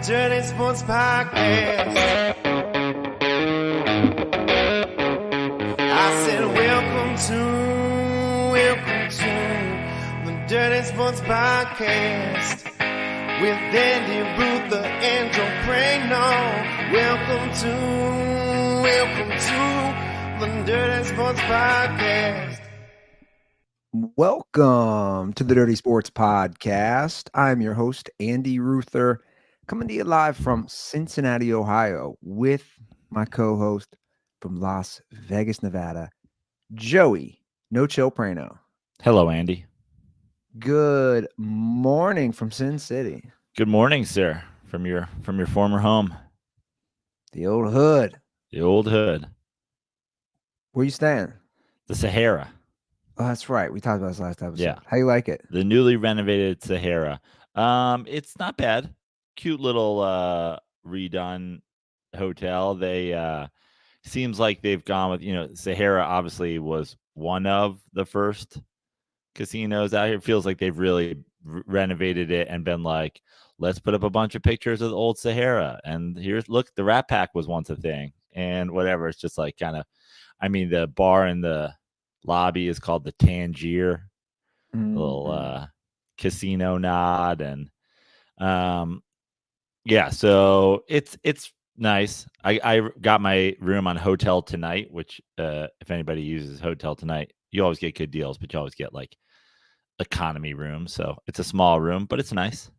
Dirty Sports Podcast. I said welcome to the Dirty Sports Podcast with Andy, Ruther and Praino. Welcome to the Dirty Sports Podcast. Welcome to the Dirty Sports Podcast. I'm your host, Andy Ruther, coming to you live from Cincinnati, Ohio, with my co-host from Las Vegas, Nevada, Joey No Chill Praino. Hello, Andy. Good morning from Sin City. Good morning, sir, from your former home. The old hood. The old hood. Where you staying? The Sahara. Oh, that's right. We talked about this last episode. Yeah. How you like it? The newly renovated Sahara. It's not bad. Cute little redone hotel. They seems like they've gone with, Sahara obviously was one of the first casinos out here. It feels like they've really renovated it and been like, let's put up a bunch of pictures of the old Sahara. And look, the Rat Pack was once a thing and whatever. It's just like the bar in the lobby is called the Tangier, little casino nod. And so it's nice. I got my room on Hotel Tonight, which if anybody uses Hotel Tonight, you always get good deals, but you always get like economy room. So it's a small room, but it's nice.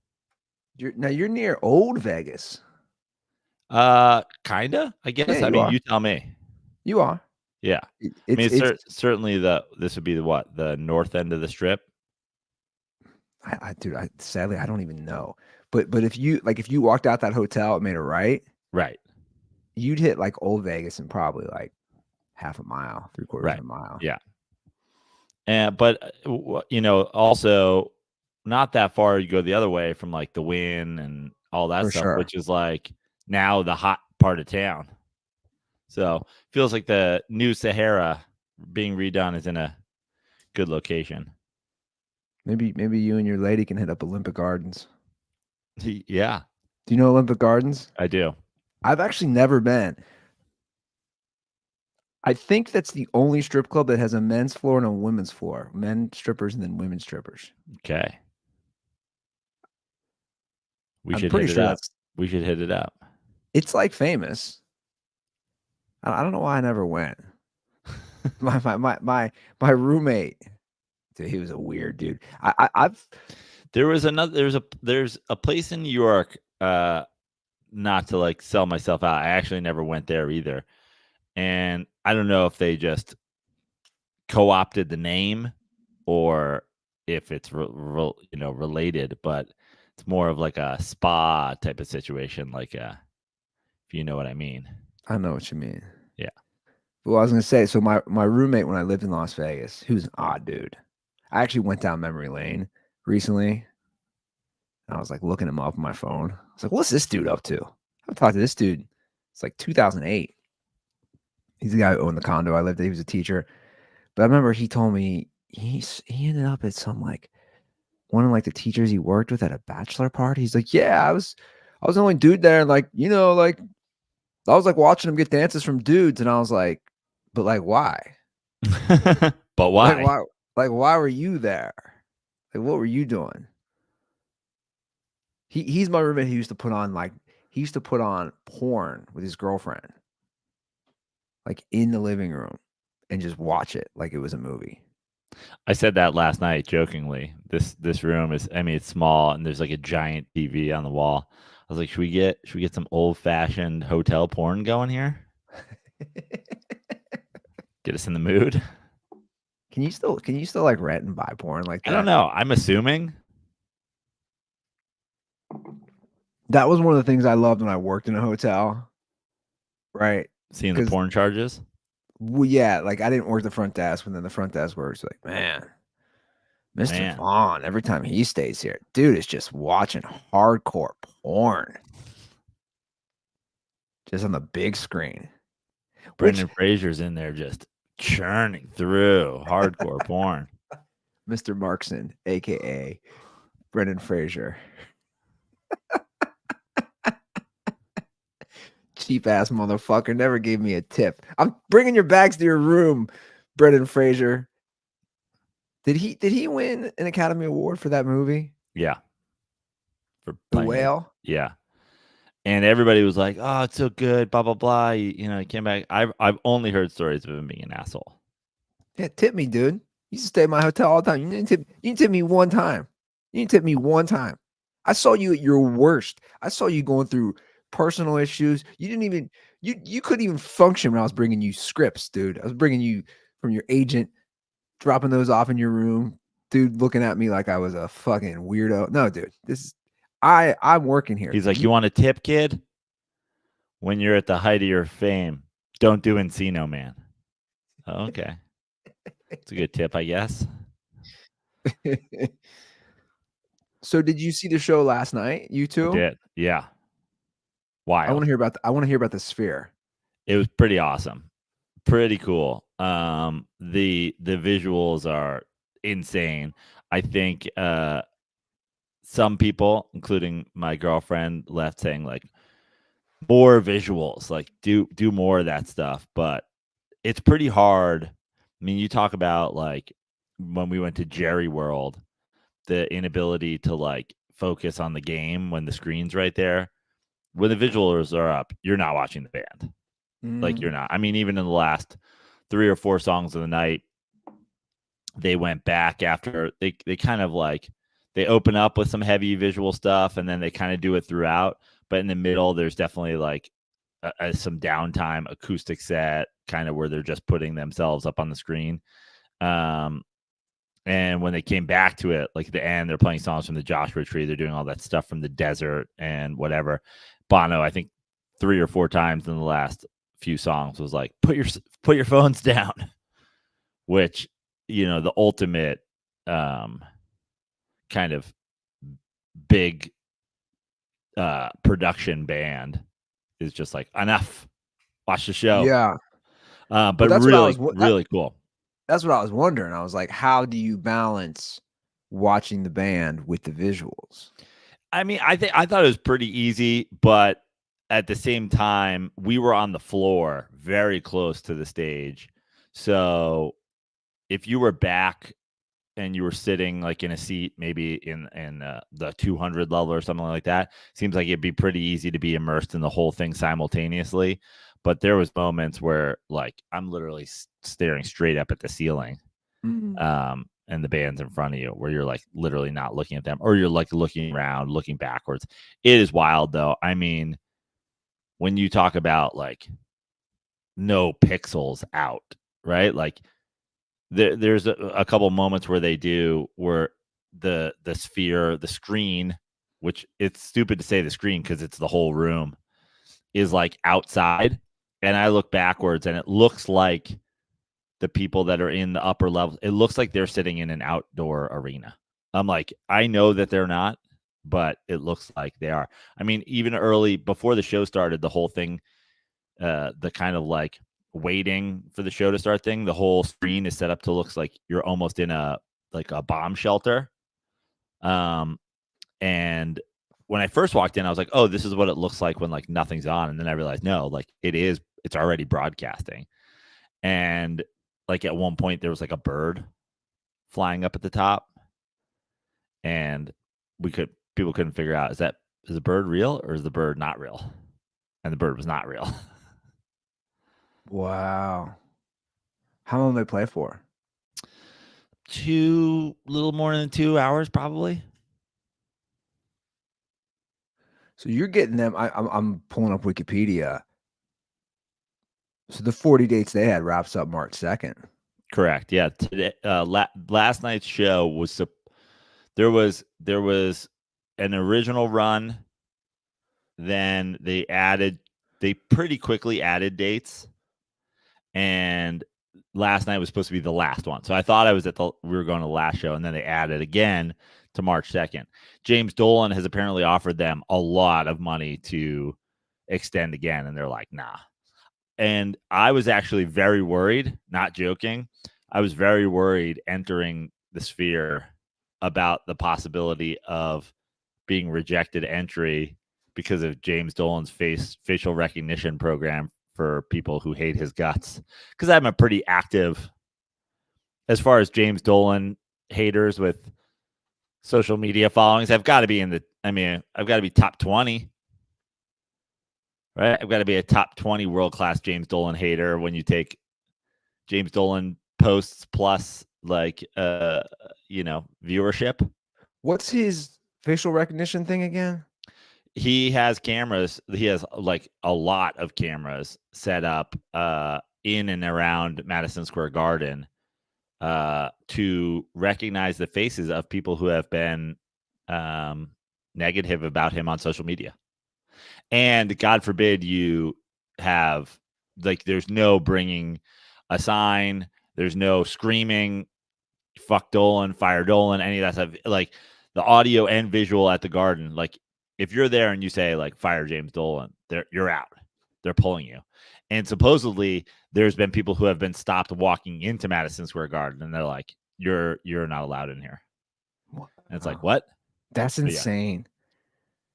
You're near Old Vegas. Kinda, I guess. Yeah, you tell me. You are. Yeah. Certainly this would be the north end of the strip. Sadly, I don't even know. But if you walked out that hotel and made a right, you'd hit like Old Vegas in probably like half a mile, three-quarters of a mile. Yeah. But also not that far. You go the other way from like the Wynn and all that stuff, which is like now the hot part of town. So feels like the new Sahara being redone is in a good location. Maybe you and your lady can hit up Olympic Gardens. Yeah. Do you know Olympic Gardens? I do. I've actually never been. I think that's the only strip club that has a men's floor and a women's floor. Men strippers and then women strippers. Okay. We should hit it up. It's like famous. I don't know why I never went. my roommate, dude, he was a weird dude. There's a place in New York, not to like sell myself out. I actually never went there either. And I don't know if they just co-opted the name or if it's related, but it's more of like a spa type of situation, like if you know what I mean. I know what you mean. Yeah. Well, I was going to say, so my roommate when I lived in Las Vegas, he was an odd dude. I actually went down memory lane recently. And I was like looking him up on my phone. I was like, what's this dude up to? I've talked to this dude. It's like 2008. He's the guy who owned the condo I lived at. He was a teacher. But I remember he told me he ended up at some like one of like the teachers he worked with at a bachelor party. He's like, yeah, I was the only dude there. And like, I was like watching him get dances from dudes, and I was like, but like, why? But why? Why were you there? Like, what were you doing? He's my roommate. He used to put on porn with his girlfriend, like in the living room, and just watch it like it was a movie. I said that last night jokingly. This room is, it's small, and there's like a giant TV on the wall. I was like, should we get some old fashioned hotel porn going here? Get us in the mood. Can you still like rent and buy porn like that? I don't know. I'm assuming. That was one of the things I loved when I worked in a hotel. Right. Seeing the porn charges? Well, yeah, like I didn't work the front desk, but then the front desk works like, man, Mr. Vaughn, every time he stays here, dude is just watching hardcore porn. Just on the big screen. Brendan Fraser's in there just churning through hardcore porn. Mr. Markson, a.k.a. Brendan Fraser. cheap ass motherfucker. Never gave me a tip. I'm bringing your bags to your room, Brendan Fraser. Did he win an Academy Award for that movie? Yeah. For The playing it. Whale? Yeah. And everybody was like, "Oh, it's so good." Blah blah blah. He came back. I've only heard stories of him being an asshole. Yeah, tip me, dude. You used to stay at my hotel all the time. You didn't tip me one time. You didn't tip me one time. I saw you at your worst. I saw you going through personal issues. You didn't even you couldn't even function when I was bringing you scripts, dude. I was bringing you from your agent, dropping those off in your room, dude, looking at me like I was a fucking weirdo. No, dude, I'm working here. He's like, "You want a tip, kid? When you're at the height of your fame, don't do Encino Man." Oh, okay, it's a good tip, I guess. So, did you see the show last night? You two? Did yeah. I want Wild. to hear about. I want to hear about the Sphere. It was pretty awesome, pretty cool. The visuals are insane. I think some people, including my girlfriend, left saying like more visuals, like do more of that stuff. But it's pretty hard. I mean, you talk about like when we went to Jerry World, the inability to like focus on the game when the screen's right there. When the visuals are up, you're not watching the band. Like you're not. I mean, even in the last 3 or 4 songs of the night, they went back after they kind of like they open up with some heavy visual stuff and then they kind of do it throughout. But in the middle, there's definitely like some downtime acoustic set kind of where they're just putting themselves up on the screen. And when they came back to it, like at the end, they're playing songs from the Joshua Tree. They're doing all that stuff from the desert and whatever. Bono, I think 3 or 4 times in the last few songs was like, put your phones down, which, the ultimate kind of big production band is just like, enough, watch the show. Yeah. But that's really, what really cool. That's what I was wondering. I was like, how do you balance watching the band with the visuals? I mean, I thought it was pretty easy, but at the same time, we were on the floor very close to the stage. So if you were back and you were sitting like in a seat, maybe in the 200 level or something like that, seems like it'd be pretty easy to be immersed in the whole thing simultaneously. But there was moments where like I'm literally staring straight up at the ceiling. And the band's in front of you where you're like literally not looking at them, or you're like looking around, looking backwards. It is wild though. I mean, when you talk about like no pixels out, right? Like there's a couple moments where they do where the sphere, the screen, which it's stupid to say the screen because it's the whole room, is like outside. And I look backwards and it looks like the people that are in the upper level, it looks like they're sitting in an outdoor arena. I'm like, I know that they're not, but it looks like they are. I mean, even early before the show started, the whole thing, the kind of like waiting for the show to start thing, the whole screen is set up to looks like you're almost in a bomb shelter. And when I first walked in, I was like, oh, this is what it looks like when like nothing's on. And then I realized, no, like it's already broadcasting. And like at one point there was like a bird flying up at the top, and people couldn't figure out, is the bird real or is the bird not real? And the bird was not real. Wow. How long did they play for? Little more than 2 hours, probably. So you're getting them. I'm pulling up Wikipedia. So the 40 dates they had wraps up March 2nd. Correct. Yeah. Today, last night's show was there was an original run. Then they pretty quickly added dates, and last night was supposed to be the last one. So I thought we were going to the last show, and then they added again to March 2nd. James Dolan has apparently offered them a lot of money to extend again, and they're like, nah. And I was actually very worried, not joking. I was very worried entering the Sphere about the possibility of being rejected entry because of James Dolan's facial recognition program for people who hate his guts. Because I'm a pretty active, as far as James Dolan haters with social media followings, I've got to be I've got to be top 20. Right? I've got to be a top 20 world-class James Dolan hater when you take James Dolan posts plus viewership. What's his facial recognition thing again? He has cameras. He has like a lot of cameras set up in and around Madison Square Garden to recognize the faces of people who have been negative about him on social media. And God forbid you have, like, there's no bringing a sign, there's no screaming, fuck Dolan, fire Dolan, any of that stuff. Like, the audio and visual at the Garden, like, if you're there and you say, like, fire James Dolan, you're out. They're pulling you. And supposedly there's been people who have been stopped walking into Madison Square Garden, and they're like, you're not allowed in here. And it's like, what? That's insane. Yeah.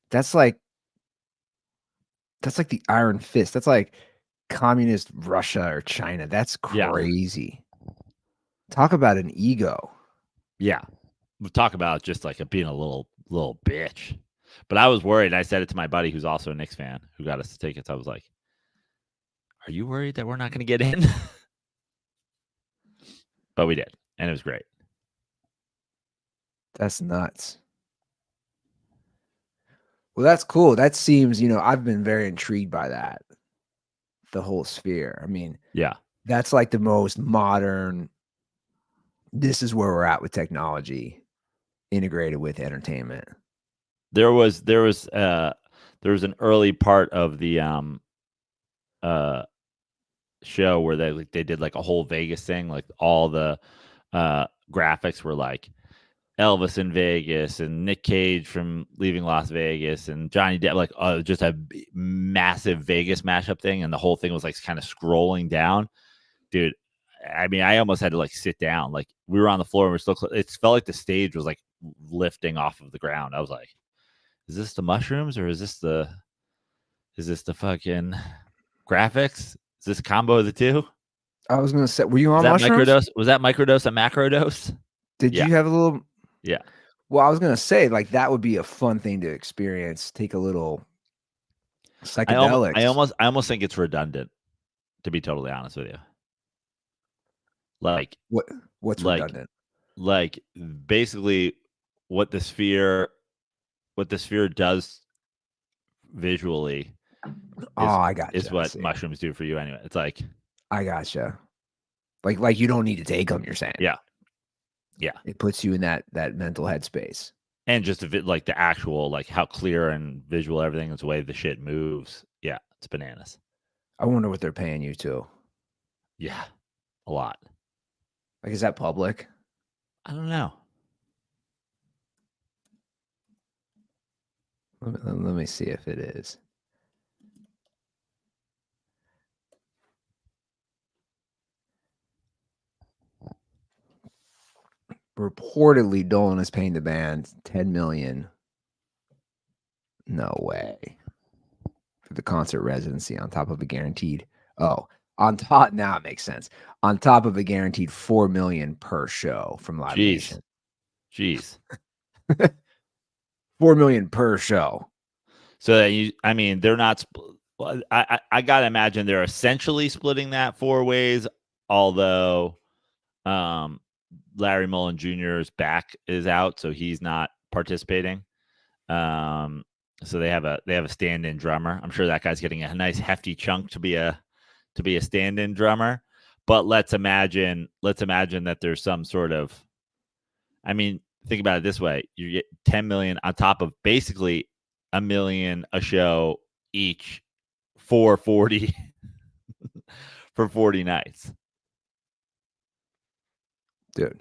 That's like the Iron Fist. That's like communist Russia or China. That's crazy. Yeah. Talk about an ego. Yeah. We'll talk about just like being a little bitch. But I was worried. I said it to my buddy who's also a Knicks fan who got us the tickets. I was like, are you worried that we're not going to get in? But we did. And it was great. That's nuts. Well, that's cool. That seems, I've been very intrigued by that. The whole sphere. I mean, yeah, that's like the most modern. This is where we're at with technology integrated with entertainment. There was an early part of the show where they did like a whole Vegas thing, like all the graphics were like Elvis in Vegas and Nick Cage from Leaving Las Vegas and Johnny Depp, like just a massive Vegas mashup thing, and the whole thing was like kind of scrolling down. Dude, I mean, I almost had to like sit down. Like, we were on the floor and we're still it felt like the stage was like lifting off of the ground. I was like, is this the mushrooms or is this the fucking graphics? Is this a combo of the two? I was gonna say, were you on mushrooms? Microdose? Was that microdose a macrodose? Did you have a little? Yeah. Well, I was gonna say, like, that would be a fun thing to experience. Take a little psychedelics. I almost think it's redundant, to be totally honest with you. Like, what's redundant? Like, basically what the sphere does visually I got is what mushrooms do for you anyway. It's like, I gotcha. Like you don't need to take them, you're saying. Yeah. It puts you in that mental headspace. And just like the actual, like, how clear and visual everything is, the way the shit moves. Yeah, it's bananas. I wonder what they're paying you to. Yeah, a lot. Like, is that public? I don't know. Let me see if it is. Reportedly, Dolan is paying the band $10 million. No way. For the concert residency, on top of a guaranteed. Now it makes sense. On top of a guaranteed $4 million per show from Live Nation. Jeez. $4 million per show. So that they're not. I gotta imagine they're essentially splitting that 4 ways. Although, Larry Mullen Jr.'s back is out, so he's not participating. So they have a stand-in drummer. I'm sure that guy's getting a nice hefty chunk to be a stand-in drummer. But let's imagine that there's some sort of. I mean, think about it this way: you get $10 million on top of basically $1 million a show each for 40 for 40 nights. Dude,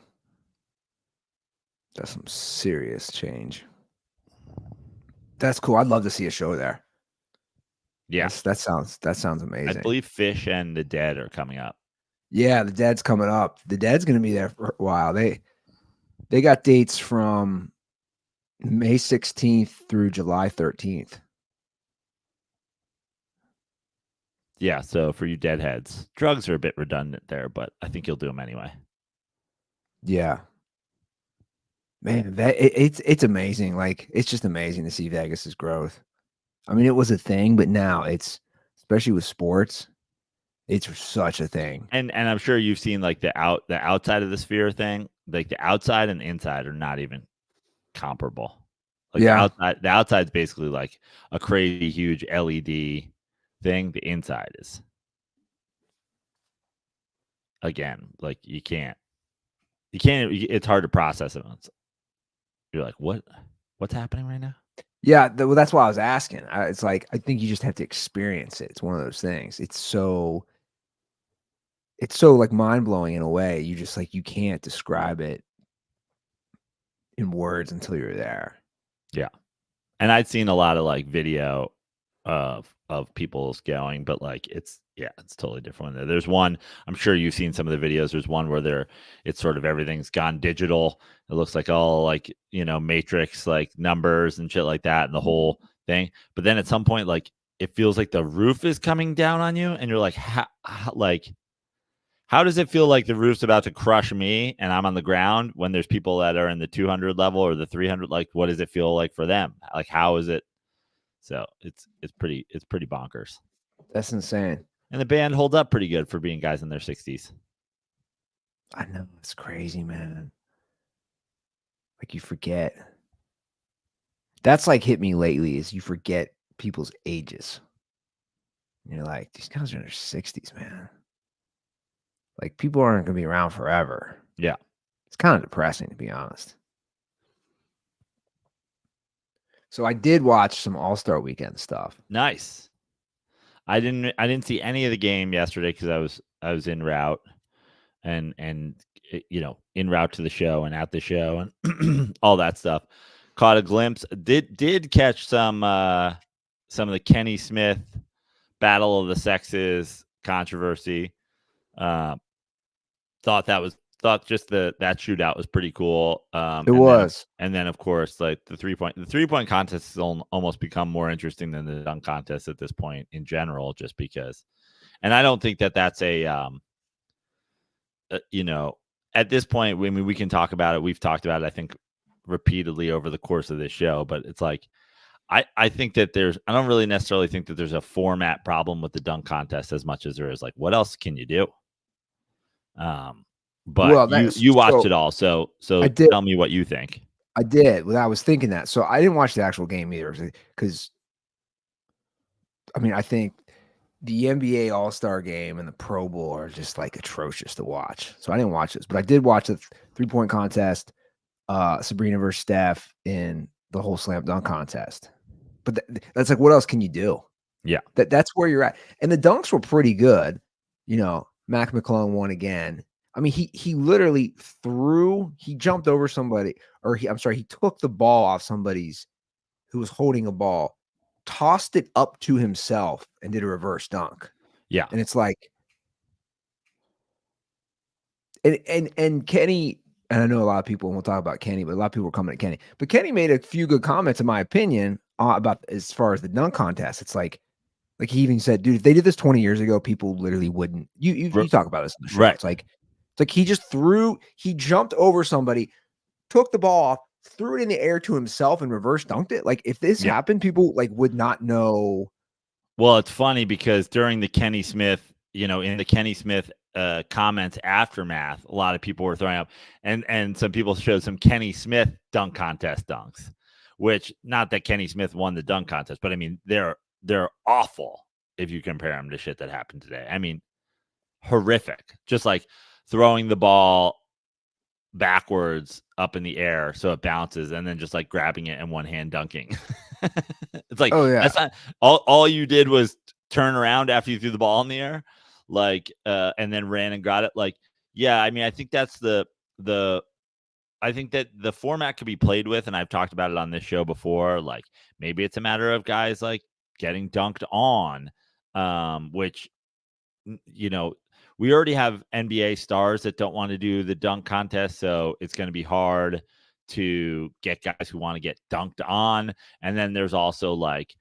that's some serious change. That's cool. I'd love to see a show there. Yes, that sounds amazing. I believe Fish and the Dead are coming up. Yeah, the Dead's coming up. The Dead's going to be there for a while. They got dates from May 16th through July 13th. Yeah, so for you deadheads, drugs are a bit redundant there, but I think you'll do them anyway. Yeah. Man, it's amazing. Like, it's just amazing to see Vegas's growth. I mean, it was a thing, but now it's, especially with sports, it's such a thing. And I'm sure you've seen like the outside of the sphere thing. Like the outside and the inside are not even comparable. Like Yeah. the outside's basically like a crazy huge LED thing. The inside is, again, like you can't. It's hard to process it. You're like, what's happening right now? Yeah, well, that's why I was asking. It's like, I think you just have to experience it. It's one of those things. It's so like mind-blowing in a way. You just like, you can't describe it in words until you're there. Yeah. And I'd seen a lot of like video of people's going, but like it's totally different. There's one, I'm sure you've seen some of the videos. There's one where it's sort of everything's gone digital. It looks like all like, matrix like numbers and shit like that and the whole thing. But then at some point, like it feels like the roof is coming down on you and you're like, how does it feel like the roof's about to crush me and I'm on the ground when there's people that are in the 200 level or the 300? Like, what does it feel like for them? Like, how is it? So it's pretty bonkers. That's insane. And the band holds up pretty good for being guys in their 60s. I know, it's crazy, man. Like, you forget. That's like hit me lately, is you forget people's ages. And you're like, these guys are in their 60s, man. Like, people aren't going to be around forever. Yeah. It's kind of depressing, to be honest. So I did watch some All-Star Weekend stuff. Nice. I didn't see any of the game yesterday because I was en route and en route to the show and at the show and all that stuff. Caught a glimpse. Did catch some of the Kenny Smith Battle of the Sexes controversy. Thought that shootout was pretty cool. It was. And then of course, like the 3-point contest has almost become more interesting than the dunk contest at this point in general, just because. And I don't think that that's at this point, I mean, we can talk about it. We've talked about it, I think, repeatedly over the course of this show, but it's like, I think that I don't really necessarily think that there's a format problem with the dunk contest as much as there is like, what else can you do? But you watched it all, so tell me what you think. I did. Well, I was thinking that. So I didn't watch the actual game either, because I mean, I think the NBA All-Star Game and the Pro Bowl are just like atrocious to watch. So I didn't watch this, but I did watch the 3-point contest, Sabrina versus Steph, in the whole slam dunk contest. But that's like, what else can you do? Yeah, that's where you're at. And the dunks were pretty good. Mac McClung won again. I mean, he literally he jumped over somebody, or he took the ball off somebody's who was holding a ball, tossed it up to himself, and did a reverse dunk. Yeah. And it's like, and Kenny, and I know a lot of people, and we'll talk about Kenny, but a lot of people were coming at Kenny. But Kenny made a few good comments, in my opinion, about as far as the dunk contest. It's like he even said, dude, if they did this 20 years ago, people literally wouldn't. You talk about this in the show. Right. It's like he jumped over somebody, took the ball off, threw it in the air to himself, and reverse dunked it. Like, if this happened, people would not know. Well, it's funny because during the Kenny Smith, in the Kenny Smith comments aftermath, a lot of people were throwing up, and some people showed some Kenny Smith dunk contest dunks, which, not that Kenny Smith won the dunk contest, but I mean, they're awful if you compare them to shit that happened today. I mean, horrific. Just like throwing the ball backwards up in the air so it bounces, and then just like grabbing it in one hand dunking. It's like, oh yeah, that's not all you did was turn around after you threw the ball in the air, like and then ran and got it. Like, yeah, I mean, I think that's I think that the format could be played with, and I've talked about it on this show before. Like, maybe it's a matter of guys like getting dunked on, which, we already have NBA stars that don't want to do the dunk contest, so it's going to be hard to get guys who want to get dunked on. And then there's also like,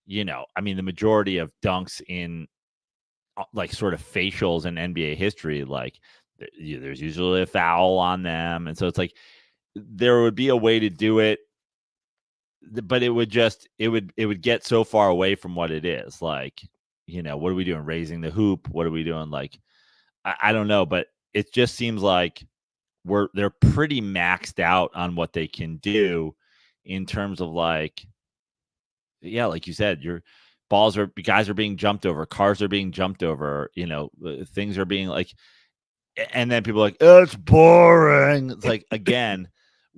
I mean, the majority of dunks in like sort of facials in NBA history, like there's usually a foul on them, and so it's like there would be a way to do it, but it would get so far away from what it is. Like, what are we doing? Raising the hoop? What are we doing? Like, I don't know, but it just seems like they're pretty maxed out on what they can do in terms of like, yeah, like you said, guys are being jumped over, cars are being jumped over, things are being like, and then people are like, oh, it's boring. It's like, again,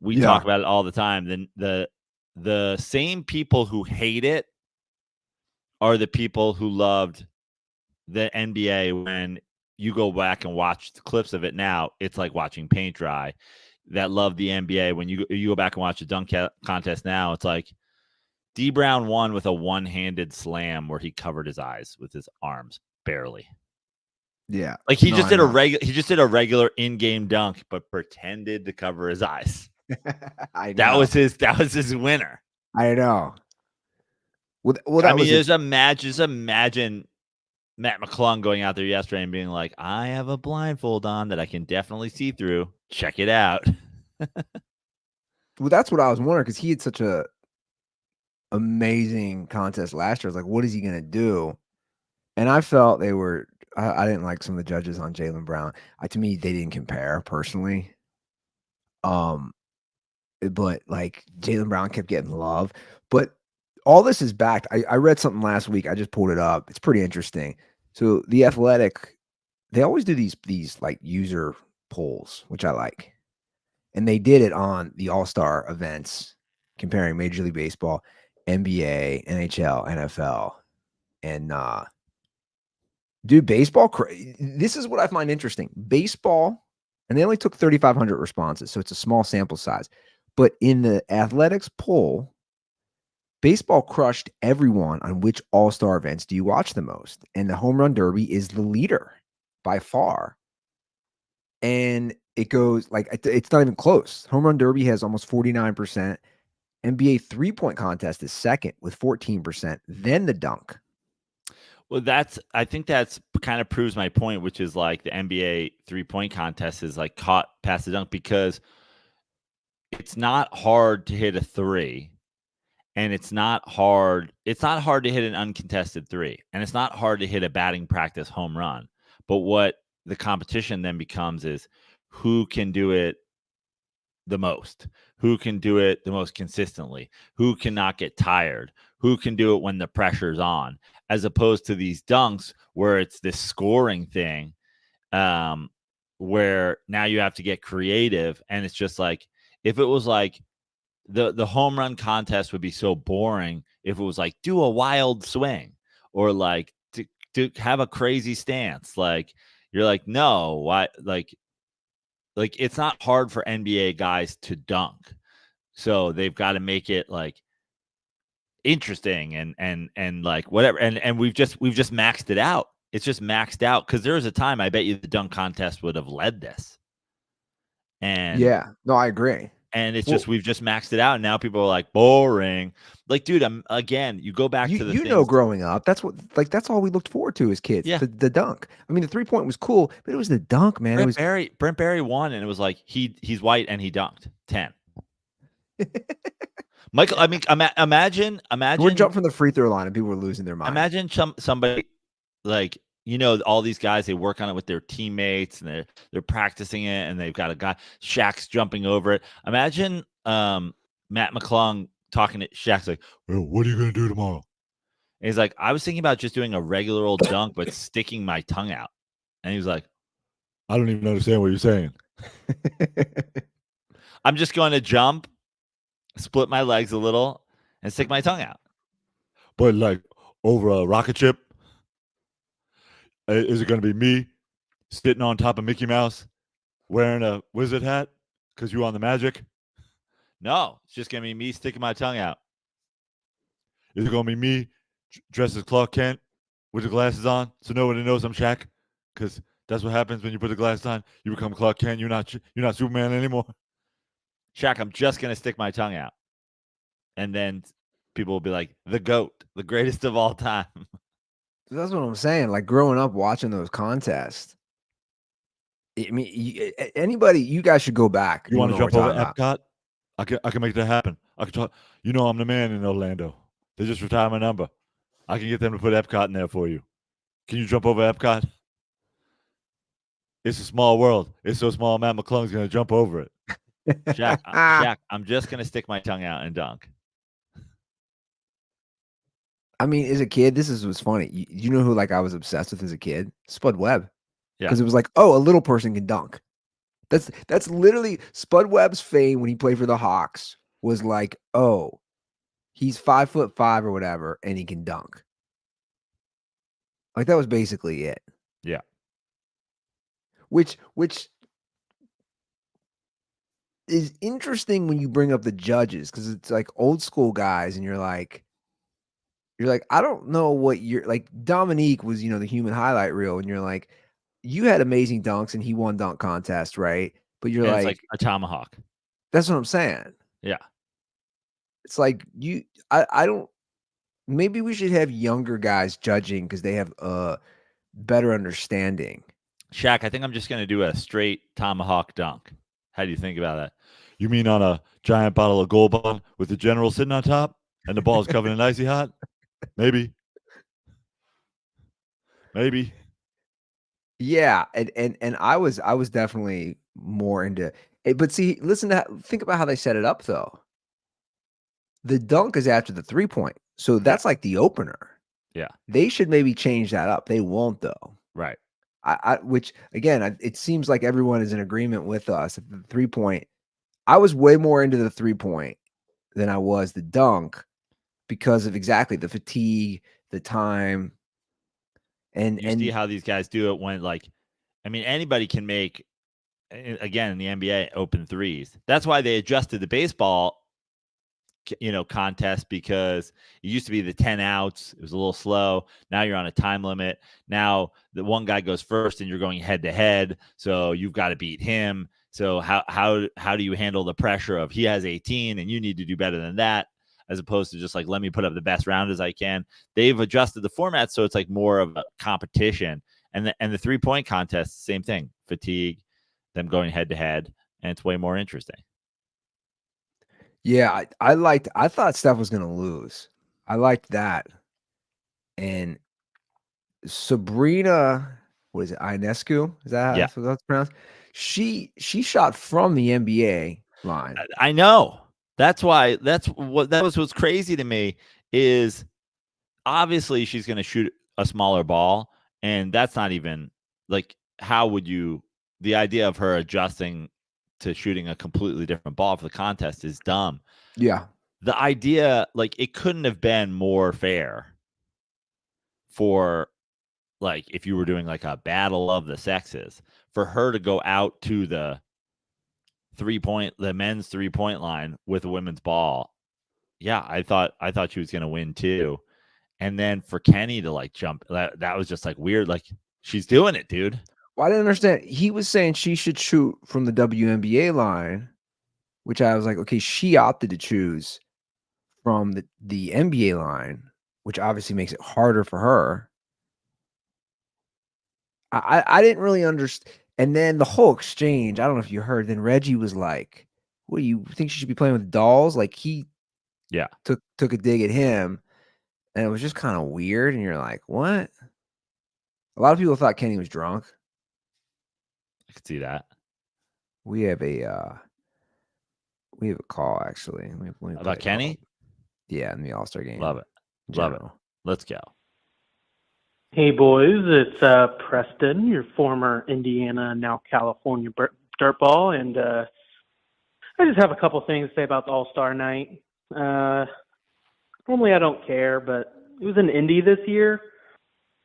we talk about it all the time. Then the same people who hate it are the people who loved the NBA when you go back and watch the clips of it now. It's like watching paint dry. That love the NBA when you go back and watch the dunk contest now. It's like D Brown won with a one-handed slam where he covered his eyes with his arms barely. Yeah, like he just did a regular in-game dunk, but pretended to cover his eyes. I know. That was his winner. I know. Well, just imagine Matt McClung going out there yesterday and being like, I have a blindfold on that I can definitely see through. Check it out. Well, that's what I was wondering, because he had such a amazing contest last year. I was like, what is he going to do? And I felt I didn't like some of the judges on Jaylen Brown. To me, they didn't compare personally. But like Jaylen Brown kept getting love. But all this is backed. I read something last week. I just pulled it up. It's pretty interesting. So The Athletic, they always do these like user polls, which I like. And they did it on the All-Star events, comparing Major League Baseball, NBA, NHL, NFL. And dude, baseball, this is what I find interesting. Baseball, and they only took 3,500 responses, so it's a small sample size. But in the Athletics poll, baseball crushed everyone on which All-Star events do you watch the most. And the Home Run Derby is the leader by far. And it goes like, it's not even close. Home Run Derby has almost 49%. NBA three-point contest is second with 14%. Then the dunk. Well, I think that's kind of proves my point, which is like the NBA three-point contest is like caught past the dunk, because it's not hard to hit a three, and it's not hard to hit an uncontested three, and it's not hard to hit a batting practice home run. But what the competition then becomes is who can do it the most, who can do it the most consistently, who cannot get tired, who can do it when the pressure's on, as opposed to these dunks where it's this scoring thing, where now you have to get creative. And it's just like, if it was like the home run contest would be so boring if it was like, do a wild swing, or like to have a crazy stance. Like, you're like, no, why? Like it's not hard for NBA guys to dunk, so they've got to make it like interesting and like whatever. And we've just maxed it out. It's just maxed out, because there was a time I bet you the dunk contest would have led this. And yeah, no, I agree. And it's just, we've just maxed it out. And now people are like, boring. Like, dude, you go back to the things. Growing up, that's all we looked forward to as kids. Yeah. The dunk. I mean, the 3-point was cool, but it was the dunk, man. Brent Barry won, and it was like, he's white and he dunked 10. Michael, I mean, imagine. We're jumping from the free throw line and people were losing their mind. Imagine somebody like, all these guys, they work on it with their teammates, and they're practicing it, and they've got a guy, Shaq's jumping over it. Imagine Matt McClung talking to Shaq's like, well, what are you going to do tomorrow? And he's like, I was thinking about just doing a regular old dunk, but sticking my tongue out. And he was like, I don't even understand what you're saying. I'm just going to jump, split my legs a little, and stick my tongue out. But like over a rocket ship? Is it going to be me sitting on top of Mickey Mouse wearing a wizard hat because you on the Magic? No, it's just going to be me sticking my tongue out. Is it going to be me dressed as Clark Kent with the glasses on so nobody knows I'm Shaq? Because that's what happens when you put the glasses on. You become Clark Kent. You're not Superman anymore. Shaq, I'm just going to stick my tongue out. And then people will be like, the GOAT, the greatest of all time. That's what I'm saying. Like growing up watching those contests. I mean, anybody, you guys should go back. You You want don't to know what jump we're over talking about. Epcot? I can make that happen. I can talk. You know, I'm the man in Orlando. They just retired my number. I can get them to put Epcot in there for you. Can you jump over Epcot? It's a small world. It's so small, Matt McClung's going to jump over it. Shaq, I'm just going to stick my tongue out and dunk. I mean, as a kid, was funny. You know who like I was obsessed with as a kid? Spud Webb. Yeah. Because it was like, oh, a little person can dunk. That's literally Spud Webb's fame when he played for the Hawks was like, oh, he's 5'5" or whatever, and he can dunk. Like that was basically it. Yeah. Which is interesting when you bring up the judges, because it's like old school guys, and you're like, I don't know what you're like. Dominique was, the human highlight reel, and you're like, you had amazing dunks, and he won dunk contest, right? But you're And like, it's like a tomahawk. that's what I'm saying. Yeah. It's like I don't. Maybe we should have younger guys judging because they have a better understanding. Shaq, I think I'm just going to do a straight tomahawk dunk. How do you think about that? You mean on a giant bottle of Gold Bond with the general sitting on top and the ball is covered in icy hot? Maybe. Yeah, and I was definitely more into it. But see, think about how they set it up though. The dunk is after the 3-point. So that's like the opener. Yeah. They should maybe change that up. They won't though. Right. Which again, it seems like everyone is in agreement with us at the 3-point. I was way more into the 3-point than I was the dunk because of exactly the fatigue, the time. And you see how these guys do it when, like, I mean, anybody can make, again, in the NBA, open threes. That's why they adjusted the baseball, contest, because it used to be the 10 outs. It was a little slow. Now you're on a time limit. Now the one guy goes first and you're going head to head. So you've got to beat him. So how do you handle the pressure of he has 18 and you need to do better than that, as opposed to just like, let me put up the best round as I can. They've adjusted the format so it's like more of a competition. And the 3-point contest, same thing. Fatigue, them going head to head, and it's way more interesting. Yeah, I thought Steph was going to lose. I liked that. And Sabrina, what is it, Ionescu? Is that Yeah. how that's pronounced? She shot from the NBA line. I know. That was what's crazy to me is obviously she's going to shoot a smaller ball, and that's not even like, how would you, the idea of her adjusting to shooting a completely different ball for the contest is dumb. Yeah. The idea, like, it couldn't have been more fair for, like, if you were doing like a battle of the sexes, for her to go out to the men's 3-point line with a women's ball. Yeah, I thought she was going to win too. And then for Kenny to like jump, that was just like weird. Like, she's doing it, dude. Well, I didn't understand. He was saying she should shoot from the WNBA line, which I was like, okay, she opted to choose from the NBA line, which obviously makes it harder for her. I didn't really understand. And then the whole exchange, I don't know if you heard, then Reggie was like, what do you think she should be playing with dolls? Like he took a dig at him, and it was just kind of weird. And you're like, what? A lot of people thought Kenny was drunk. I could see that. We have a call actually. Let me about Kenny? Yeah, in the All-Star game. Love it. Love it. Let's go. Hey, boys. It's Preston, your former Indiana, now California DirtBall. And I just have a couple things to say about the All-Star night. Normally I don't care, but it was in Indy this year,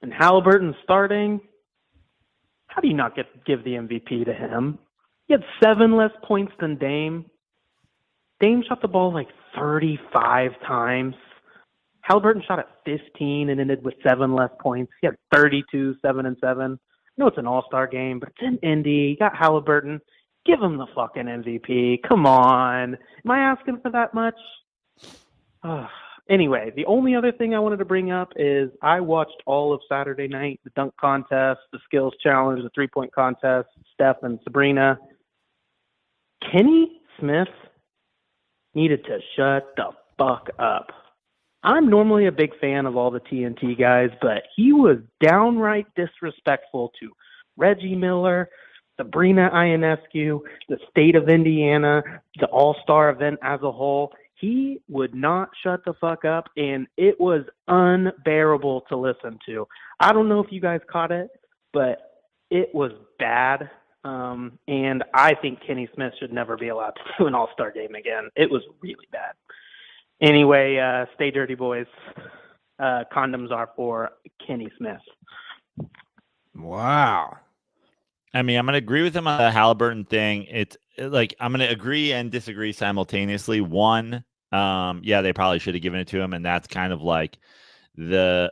and Halliburton starting. How do you not give the MVP to him? He had 7 less points than Dame. Dame shot the ball like 35 times. Halliburton shot at 15 and ended with 7 less points. He had 32, 7 and 7. I know it's an all-star game, but it's in Indy. You got Halliburton. Give him the fucking MVP. Come on. Am I asking for that much? Anyway, the only other thing I wanted to bring up is I watched all of Saturday night, the dunk contest, the skills challenge, the three-point contest, Steph and Sabrina. Kenny Smith needed to shut the fuck up. I'm normally a big fan of all the TNT guys, but he was downright disrespectful to Reggie Miller, Sabrina Ionescu, the state of Indiana, the All-Star event as a whole. He would not shut the fuck up, and it was unbearable to listen to. I don't know if you guys caught it, but it was bad. And I think Kenny Smith should never be allowed to do an All-Star game again. It was really bad. Anyway, stay dirty, boys. Condoms are for Kenny Smith. Wow. I mean, I'm going to agree with him on the Halliburton thing. It's like I'm going to agree and disagree simultaneously. One, yeah, they probably should have given it to him, and that's kind of like there's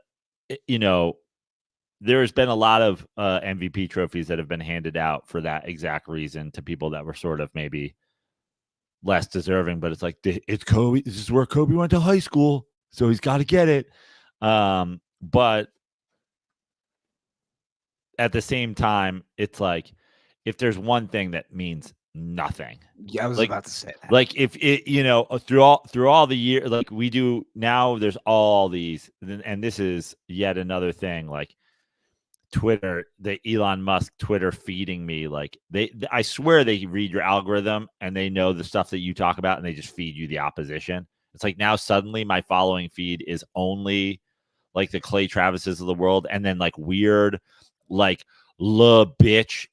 been a lot of MVP trophies that have been handed out for that exact reason to people that were sort of maybe less deserving, but it's like, it's Kobe. This is where Kobe went to high school, so he's got to get it. But at the same time, it's like, if there's one thing that means nothing. Yeah, I was about to say that. Like if it, through all the year, like we do now, there's all these, and this is yet another thing, like Twitter, the Elon Musk Twitter feeding me, like I swear they read your algorithm and they know the stuff that you talk about and they just feed you the opposition. It's like now suddenly my following feed is only like the Clay Travises of the world, and then like weird, like bitch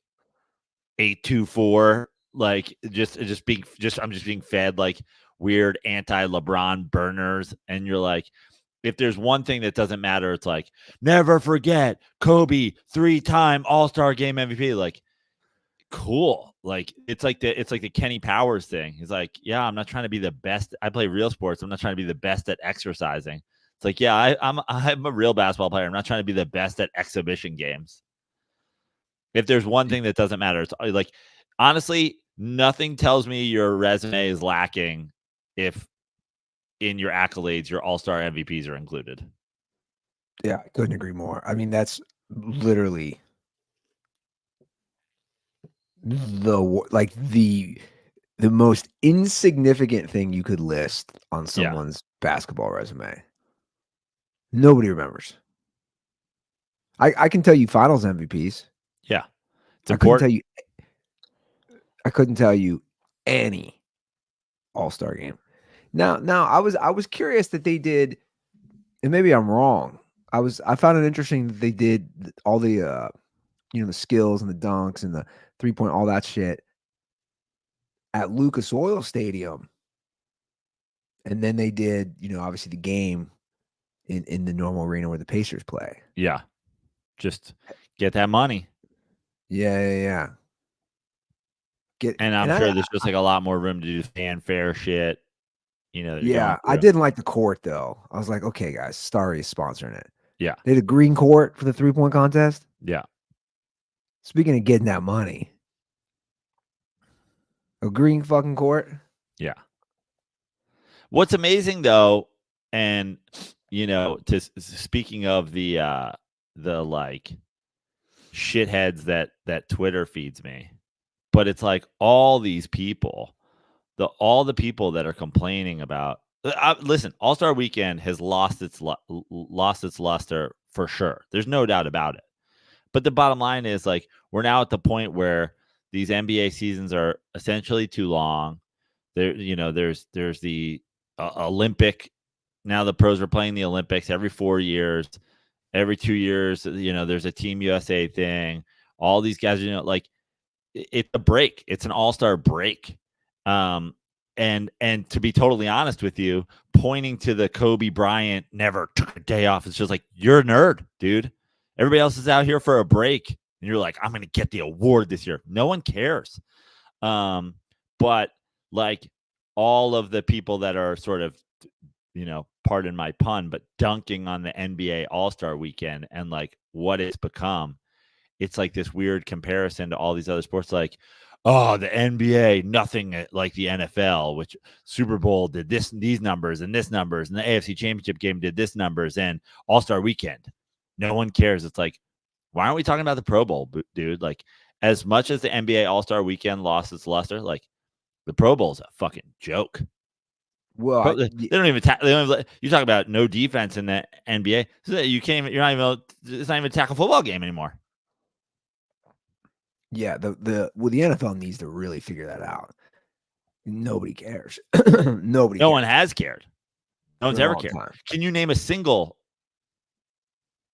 824, like I'm just being fed like weird anti-LeBron burners, and you're like, if there's one thing that doesn't matter, it's like, never forget Kobe, 3-time All-Star Game MVP. Like, cool. Like it's like the Kenny Powers thing. He's like, yeah, I'm not trying to be the best. I play real sports. I'm not trying to be the best at exercising. It's like, yeah, I'm a real basketball player. I'm not trying to be the best at exhibition games. If there's one thing that doesn't matter, it's like, honestly, nothing tells me your resume is lacking if in your accolades, your all-star MVPs are included. Yeah, I couldn't agree more. I mean, that's literally the most insignificant thing you could list on someone's basketball resume. Nobody remembers. I can tell you finals MVPs. Yeah. It's important. I couldn't tell you any all-star game. Now I was curious that they did, and maybe I'm wrong. I found it interesting that they did all the the skills and the dunks and the 3-point, all that shit at Lucas Oil Stadium. And then they did, obviously the game in the normal arena where the Pacers play. Yeah. Just get that money. Yeah. And I'm sure there's just like a lot more room to do fanfare shit. Yeah, I didn't like the court though. I was like, okay, guys, Starry is sponsoring it. Yeah. They had a green court for the 3-point contest. Yeah. Speaking of getting that money, a green fucking court. Yeah. What's amazing though, and speaking of the like shitheads that Twitter feeds me, but it's like all these people. All the people that are complaining about listen, All-Star Weekend has lost its luster for sure. There's no doubt about it. But the bottom line is, like, we're now at the point where these NBA seasons are essentially too long. There, there's the Olympic. Now the pros are playing the Olympics every 4 years, every 2 years. There's a Team USA thing. All these guys, like, it's a break. It's an All-Star break. And to be totally honest with you, pointing to the Kobe Bryant never took a day off, it's just like, you're a nerd, dude. Everybody else is out here for a break, and you're like, I'm going to get the award this year. No one cares. But like all of the people that are sort of, pardon my pun, but dunking on the NBA All-Star Weekend and like what it's become, it's like this weird comparison to all these other sports. Like, oh, the NBA, nothing like the NFL, which Super Bowl did these numbers, and the AFC Championship game did this numbers, and All-Star Weekend. No one cares. It's like, why aren't we talking about the Pro Bowl, dude? Like, as much as the NBA All-Star Weekend lost its luster, like, the Pro Bowl's a fucking joke. Well, They don't even you talk about no defense in the NBA. So you can't even. It's not even a tackle football game anymore. yeah, the NFL needs to really figure that out. Nobody cares. No one has cared. No one's ever cared. Time. Can you name a single?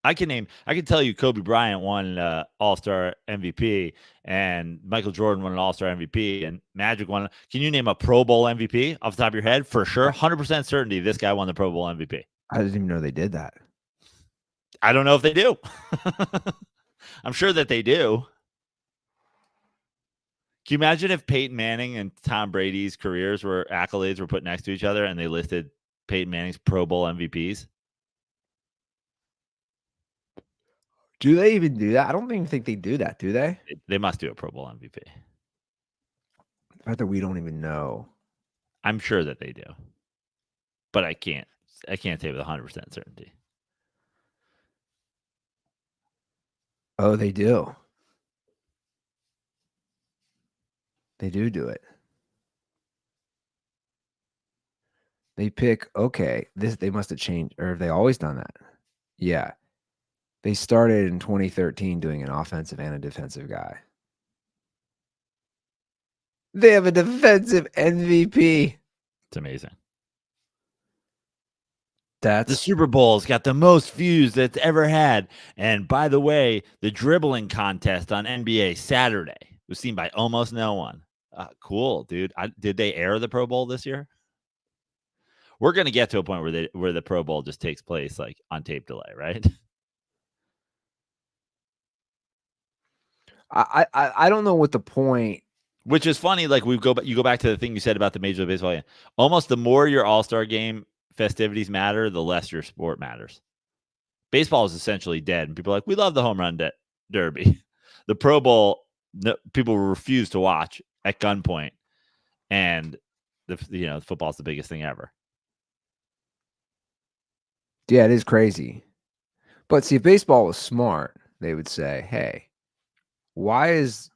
I can tell you Kobe Bryant won All-Star MVP and Michael Jordan won an All-Star MVP and Magic won. Can you name a Pro Bowl MVP off the top of your head? For sure, 100% certainty this guy won the Pro Bowl MVP. I didn't even know they did that. I don't know if they do. I'm sure that they do. Can you imagine if Peyton Manning and Tom Brady's accolades were put next to each other and they listed Peyton Manning's Pro Bowl MVPs? Do they even do that? I don't even think they do that, do they? They must do a Pro Bowl MVP. The fact that we don't even know. I'm sure that they do. But I can't say with 100% certainty. Oh, they do. They do it. They pick, okay, they must have changed, or have they always done that? Yeah. They started in 2013 doing an offensive and a defensive guy. They have a defensive MVP. It's amazing. That's the Super Bowl's got the most views that's ever had. And by the way, the dribbling contest on NBA Saturday was seen by almost no one. Cool, dude. Did they air the Pro Bowl this year? We're going to get to a point where the Pro Bowl just takes place like on tape delay, right? I don't know what the point. Which is funny. Like you go back to the thing you said about the Major League Baseball game. Almost the more your All-Star game festivities matter, the less your sport matters. Baseball is essentially dead, and people are like, we love the home run derby. The Pro Bowl, people refuse to watch at gunpoint, and the football's the biggest thing ever. Yeah, it is crazy. But see, if baseball was smart, they would say, hey, why is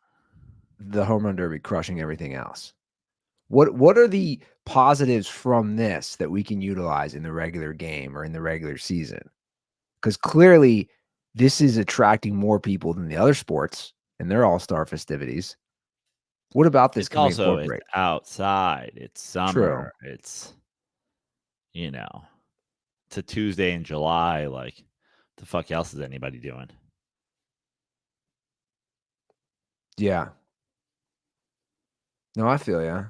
the home run derby crushing everything else? What are the positives from this that we can utilize in the regular game or in the regular season? Because clearly this is attracting more people than the other sports and their all-star festivities. What about this? It's also it's outside. It's summer. True. It's, it's a Tuesday in July. Like, the fuck else is anybody doing? Yeah. No, I feel ya.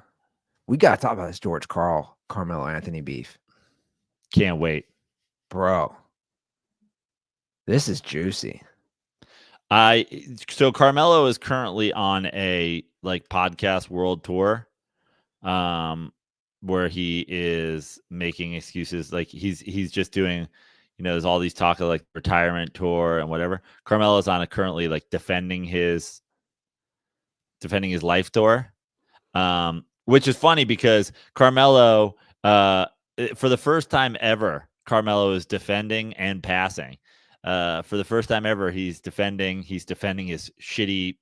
We got to talk about this George Karl, Carmelo Anthony beef. Can't wait. Bro. This is juicy. So Carmelo is currently on a podcast world tour, where he is making excuses. Like he's just doing, there's all these talk of retirement tour and whatever. Carmelo's on currently defending his life tour, which is funny because Carmelo, for the first time ever, Carmelo is defending and passing. For the first time ever, he's defending his shitty,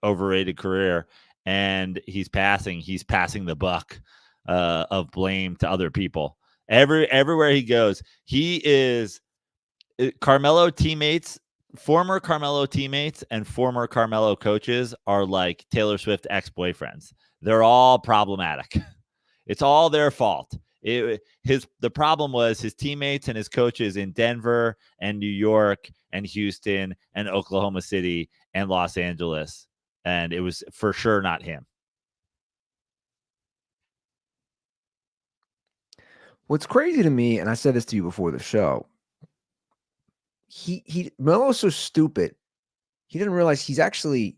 overrated career, and he's passing the buck of blame to other people. Everywhere he goes, he is Carmelo teammates. Former Carmelo teammates and former Carmelo coaches are like Taylor Swift ex-boyfriends. They're all problematic. It's all their fault. The problem was his teammates and his coaches in Denver and New York and Houston and Oklahoma City and Los Angeles. And it was for sure not him. What's crazy to me, and I said this to you before the show, Melo's so stupid. He didn't realize he's actually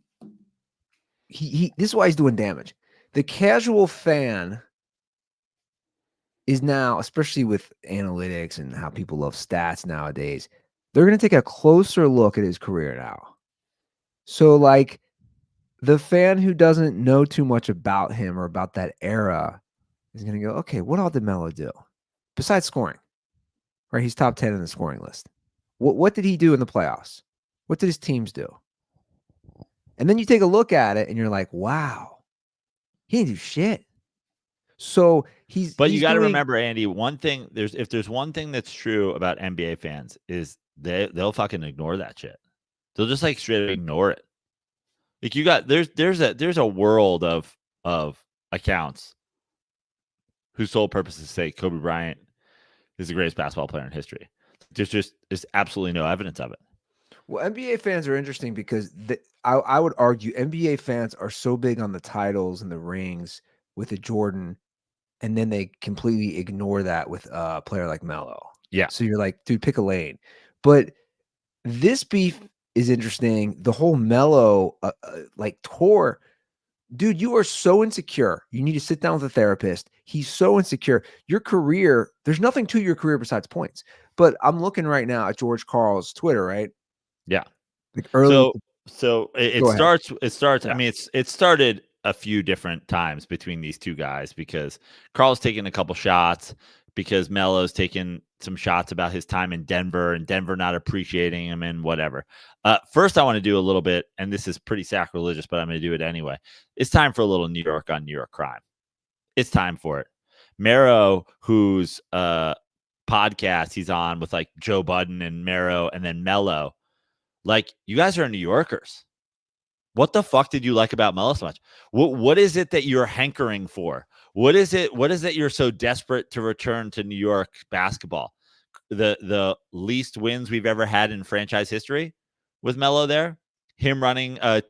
this is why he's doing damage. The casual fan is now, especially with analytics and how people love stats nowadays, they're going to take a closer look at his career now. So the fan who doesn't know too much about him or about that era is going to go, okay, what all did Melo do besides scoring? Right, he's top 10 in the scoring list. What did he do in the playoffs? What did his teams do? And then you take a look at it and you're like, wow, he didn't do shit. So But you got to remember, Andy, one thing, if there's one thing that's true about NBA fans is they'll fucking ignore that shit. They'll just like straight up ignore it. Like you got there's a world of accounts whose sole purpose is to say Kobe Bryant is the greatest basketball player in history. There's absolutely no evidence of it. Well, NBA fans are interesting because I would argue NBA fans are so big on the titles and the rings with a Jordan, and then they completely ignore that with a player like Melo. Yeah. So you're like, dude, pick a lane. But this beef is interesting. The whole Melo like tour, dude, you are so insecure. You need to sit down with a therapist. He's so insecure. Your career, there's nothing to your career besides points. But I'm looking right now at George Karl's Twitter, right? Yeah. Like early. So it starts. Yeah. I mean, it started a few different times between these two guys because Karl's taking a couple shots because Melo's taking some shots about his time in Denver and Denver not appreciating him and whatever. First, I want to do a little bit, and this is pretty sacrilegious, but I'm going to do it anyway. It's time for a little New York on New York crime. It's time for it. Mero, whose podcast he's on with like Joe Budden and Mero and then Melo, like you guys are New Yorkers. What the fuck did you like about Melo so much? What is it that you're hankering for? What is it that you're so desperate to return to New York basketball? The least wins we've ever had in franchise history with Melo there. Him running a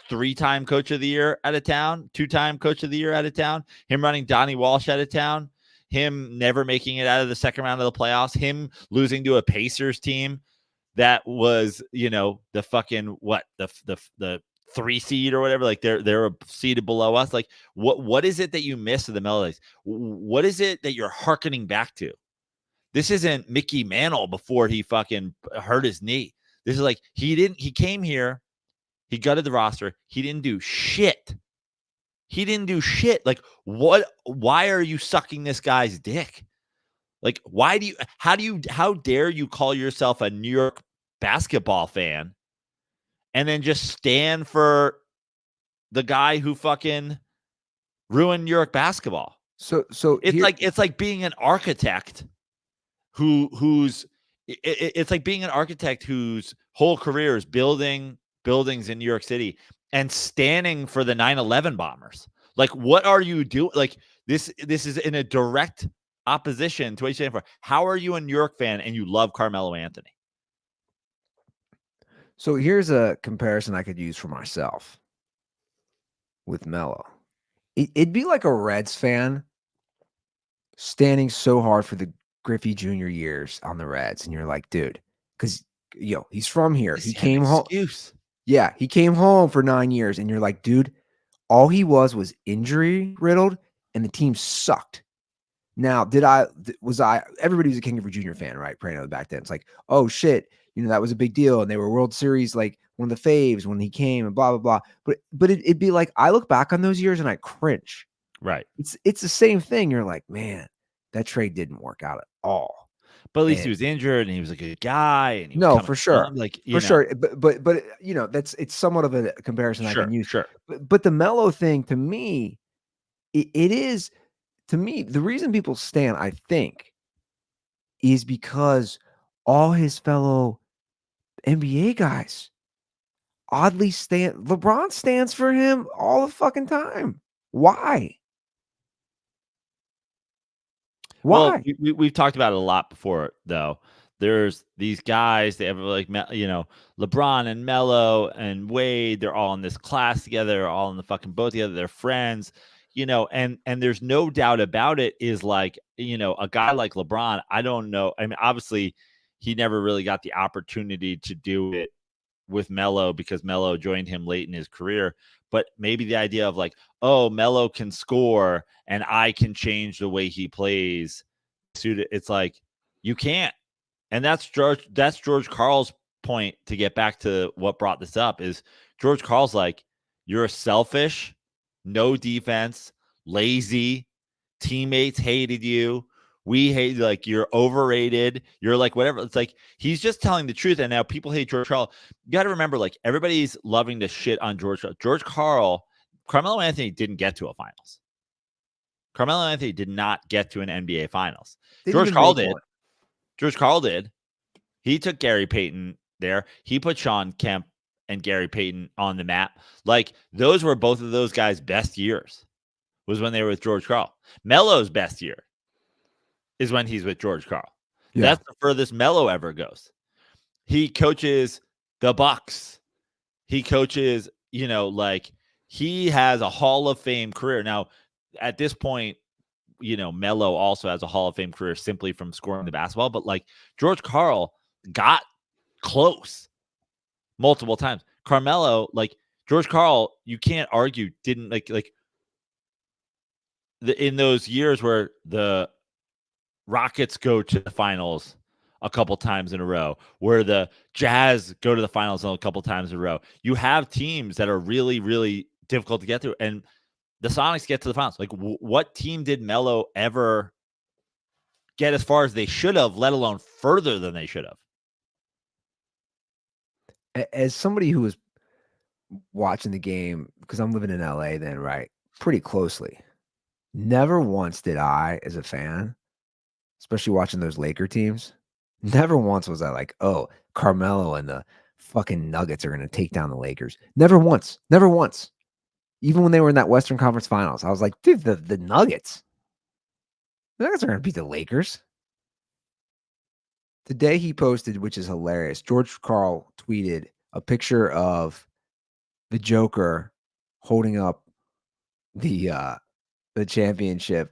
3-time coach of the year out of town, 2-time coach of the year out of town, him running Donnie Walsh out of town, him never making it out of the second round of the playoffs, him losing to a Pacers team that was, the fucking the 3 seed or whatever, like they're seated below us. Like what is it that you miss of the Melo days? What is it that you're hearkening back to? This isn't Mickey Mantle before he fucking hurt his knee. This is like he came here, he gutted the roster, he didn't do shit. Like why are you sucking this guy's dick? Like how dare you call yourself a New York basketball fan and then just stand for the guy who fucking ruined New York basketball? So it's like being an architect who's whole career is building buildings in New York City and standing for the 9/11 bombers. Like, what are you doing? Like, this is in a direct opposition to what you stand for. How are you a New York fan and you love Carmelo Anthony? So here's a comparison I could use for myself with Melo. It'd be like a Reds fan standing so hard for the Griffey Jr. years on the Reds, and you're like, dude, because he's from here. He came home. Yeah, he came home for 9 years, and you're like, dude, all he was injury riddled, and the team sucked. Now, everybody was a King Griffey Jr. fan, right? Praino back then. It's like, oh shit, that was a big deal, and they were World Series, like one of the faves when he came, and blah blah blah. But it'd be like, I look back on those years and I cringe. Right. It's the same thing. You're like, man, that trade didn't work out at all. But at least he was injured and he was a good guy. And he no, for sure. Sure. But it's somewhat of a comparison I can use. Sure. But the Melo thing, to me, it is, to me, the reason people stand, I think, is because all his fellow NBA guys oddly stand. LeBron stands for him all the fucking time. Why? Well, we've talked about it a lot before, though. There's these guys, they have like, LeBron and Melo and Wade, they're all in this class together, they're all in the fucking boat together, they're friends, and there's no doubt about it is like, a guy like LeBron, I don't know. I mean, obviously, he never really got the opportunity to do it with Melo because Melo joined him late in his career. But maybe the idea of like, oh, Melo can score and I can change the way he plays. It's like, you can't. And that's George Karl's point, to get back to what brought this up, is George Karl's like, You're selfish, no defense, lazy, teammates hated you. We hate, like, you're overrated. You're like whatever. It's like he's just telling the truth. And now people hate George Karl. You got to remember, like, everybody's loving to shit on George Karl. George Karl, Carmelo Anthony didn't get to a finals. Carmelo Anthony did not get to an NBA finals. George Karl did. George Karl did. He took Gary Payton there. He put Sean Kemp and Gary Payton on the map. Like, those were both of those guys' best years, was when they were with George Karl. Melo's best year is when he's with George Karl. Yeah. That's the furthest Melo ever goes. He coaches the Bucks. He coaches, like, he has a Hall of Fame career. Now, at this point, Melo also has a Hall of Fame career simply from scoring the basketball. But, like, George Karl got close multiple times. Carmelo, like, George Karl, you can't argue, didn't in those years where the Rockets go to the finals a couple times in a row, where the Jazz go to the finals a couple times in a row. You have teams that are really, really difficult to get through, and the Sonics get to the finals. Like, what team did Melo ever get as far as they should have, let alone further than they should have? As somebody who was watching the game, because I'm living in LA then, right, pretty closely, never once did I, as a fan, especially watching those Laker teams, never once was I like, oh, Carmelo and the fucking Nuggets are going to take down the Lakers. Never once. Never once. Even when they were in that Western Conference Finals, I was like, dude, the Nuggets are going to beat the Lakers. The day he posted, which is hilarious, George Karl tweeted a picture of the Joker holding up the championship.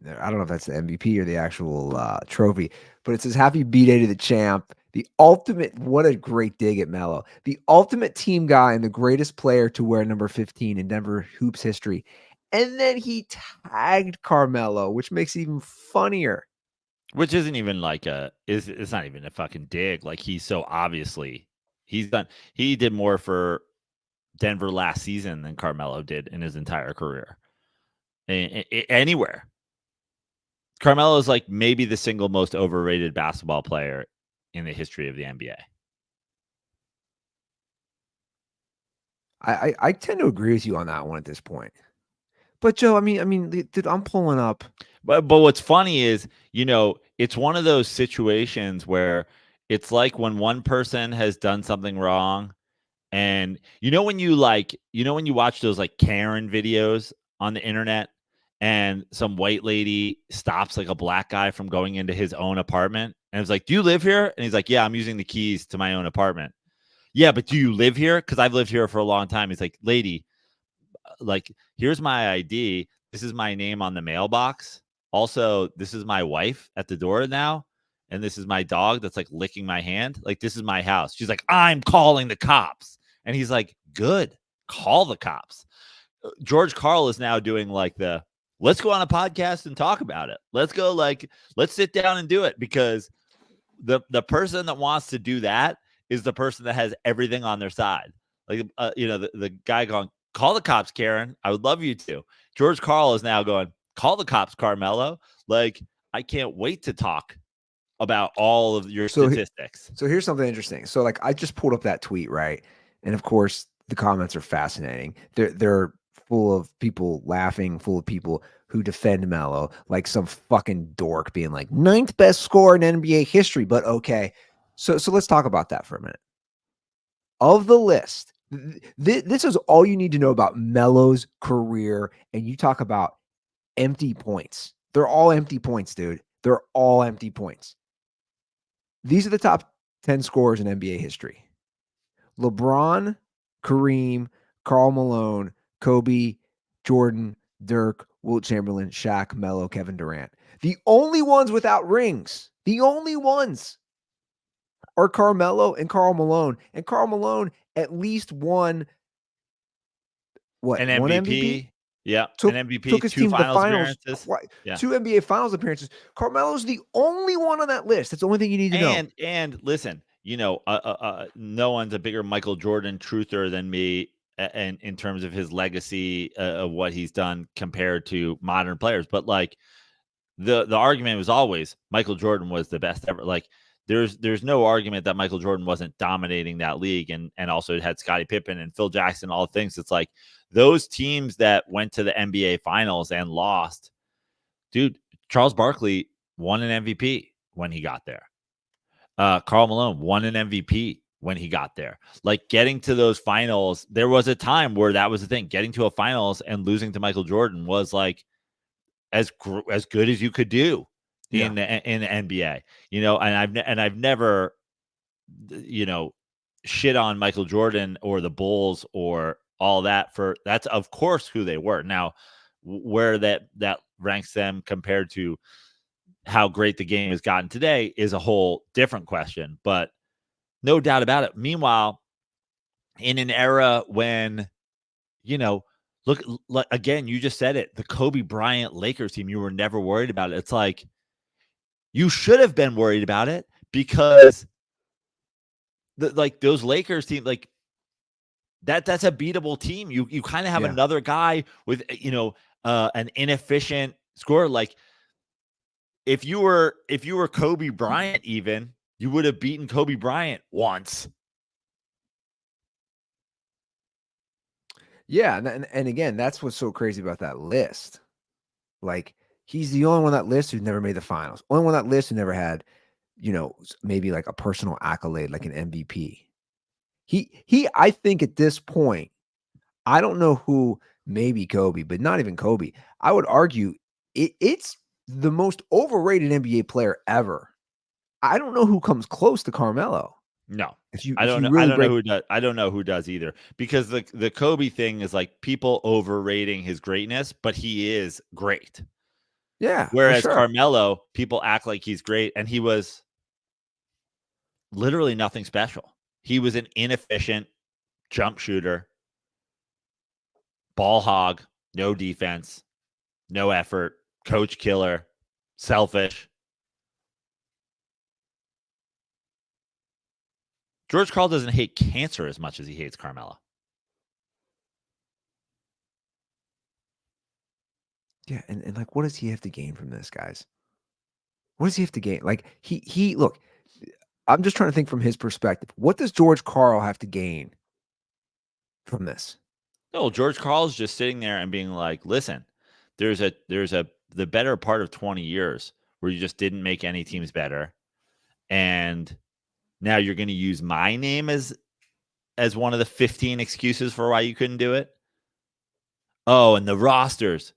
I don't know if that's the MVP or the actual trophy, but it says, happy B-Day to the champ. The ultimate, what a great dig at Melo. The ultimate team guy and the greatest player to wear number 15 in Denver Hoops history. And then he tagged Carmelo, which makes it even funnier. Which isn't even like it's not even a fucking dig. Like, he's so obviously, he did more for Denver last season than Carmelo did in his entire career. Anywhere. Carmelo is like maybe the single most overrated basketball player in the history of the NBA. I tend to agree with you on that one at this point. But Joe, I mean, dude, I'm pulling up. But what's funny is, it's one of those situations where it's like when one person has done something wrong, and when you watch those like Karen videos on the internet, and some white lady stops like a black guy from going into his own apartment, and it's like, do you live here? And he's like, yeah, I'm using the keys to my own apartment. Yeah, but do you live here? Because I've lived here for a long time. He's like, lady, like, here's my ID. This is my name on the mailbox. Also, this is my wife at the door now. And this is my dog that's like licking my hand. Like, this is my house. She's like, I'm calling the cops. And he's like, good, call the cops. George Karl is now doing like let's go on a podcast and talk about it. Let's go, let's sit down and do it, because the person that wants to do that is the person that has everything on their side. Like, the guy going, call the cops, Karen. I would love you to. George Karl is now going, call the cops, Carmelo. Like, I can't wait to talk about all of your statistics. So here's something interesting. So, like, I just pulled up that tweet, right? And of course, the comments are fascinating. They're full of people laughing, full of people who defend Melo, like some fucking dork being like, 9th best scorer in NBA history. But okay, so let's talk about that for a minute. Of the list, this is all you need to know about Melo's career, and you talk about empty points. They're all empty points, dude. They're all empty points. These are the top 10 scorers in NBA history: LeBron, Kareem, Karl Malone, Kobe, Jordan, Dirk, Wilt Chamberlain, Shaq, Melo, Kevin Durant. The only ones without rings, the only ones, are Carmelo and Karl Malone. And Karl Malone at least won an MVP. One MVP? Yeah, took an MVP, took his two team to the finals finals, appearances. Yeah. 2 NBA finals appearances. Carmelo's the only one on that list. That's the only thing you need to know. And listen, no one's a bigger Michael Jordan truther than me, and in terms of his legacy of what he's done compared to modern players. But like the argument was always Michael Jordan was the best ever. Like there's no argument that Michael Jordan wasn't dominating that league, and also it had Scottie Pippen and Phil Jackson, all things. It's like those teams that went to the NBA finals and lost, dude, Charles Barkley won an MVP when he got there. Karl Malone won an MVP when he got there. Like getting to those finals, there was a time where that was the thing. Getting to a finals and losing to Michael Jordan was like as good as you could do in the NBA, you know. And I've never, you know, shit on Michael Jordan or the Bulls or all that. For that's of course who they were. Now, where that ranks them compared to how great the game has gotten today is a whole different question, but no doubt about it. Meanwhile, in an era when, you know, look, again, you just said it, the Kobe Bryant Lakers team, you were never worried about it. It's like, you should have been worried about it because like those Lakers team, like that's a beatable team. You kind of have another guy with, you know, an inefficient scorer. Like if you were Kobe Bryant, even you would have beaten Kobe Bryant once. Yeah, and again, that's what's so crazy about that list. Like, he's the only one on that list who's never made the finals. Only one on that list who never had, you know, maybe like a personal accolade, like an MVP. I think at this point, I don't know who, maybe Kobe, but not even Kobe. I would argue it's the most overrated NBA player ever. I don't know who comes close to Carmelo. No, I don't know. I don't know who does either, because the Kobe thing is like people overrating his greatness, but he is great. Yeah. Whereas Carmelo, people act like he's great, and he was literally nothing special. He was an inefficient jump shooter, ball hog, no defense, no effort, coach killer, selfish. George Karl doesn't hate cancer as much as he hates Carmelo. Yeah, and like, what does he have to gain from this, guys? What does he have to gain? Like, he look, I'm just trying to think from his perspective. What does George Karl have to gain from this? No, George Karl is just sitting there and being like, listen, there's the better part of 20 years where you just didn't make any teams better. And now you're going to use my name as one of the 15 excuses for why you couldn't do it. Oh, and the rosters.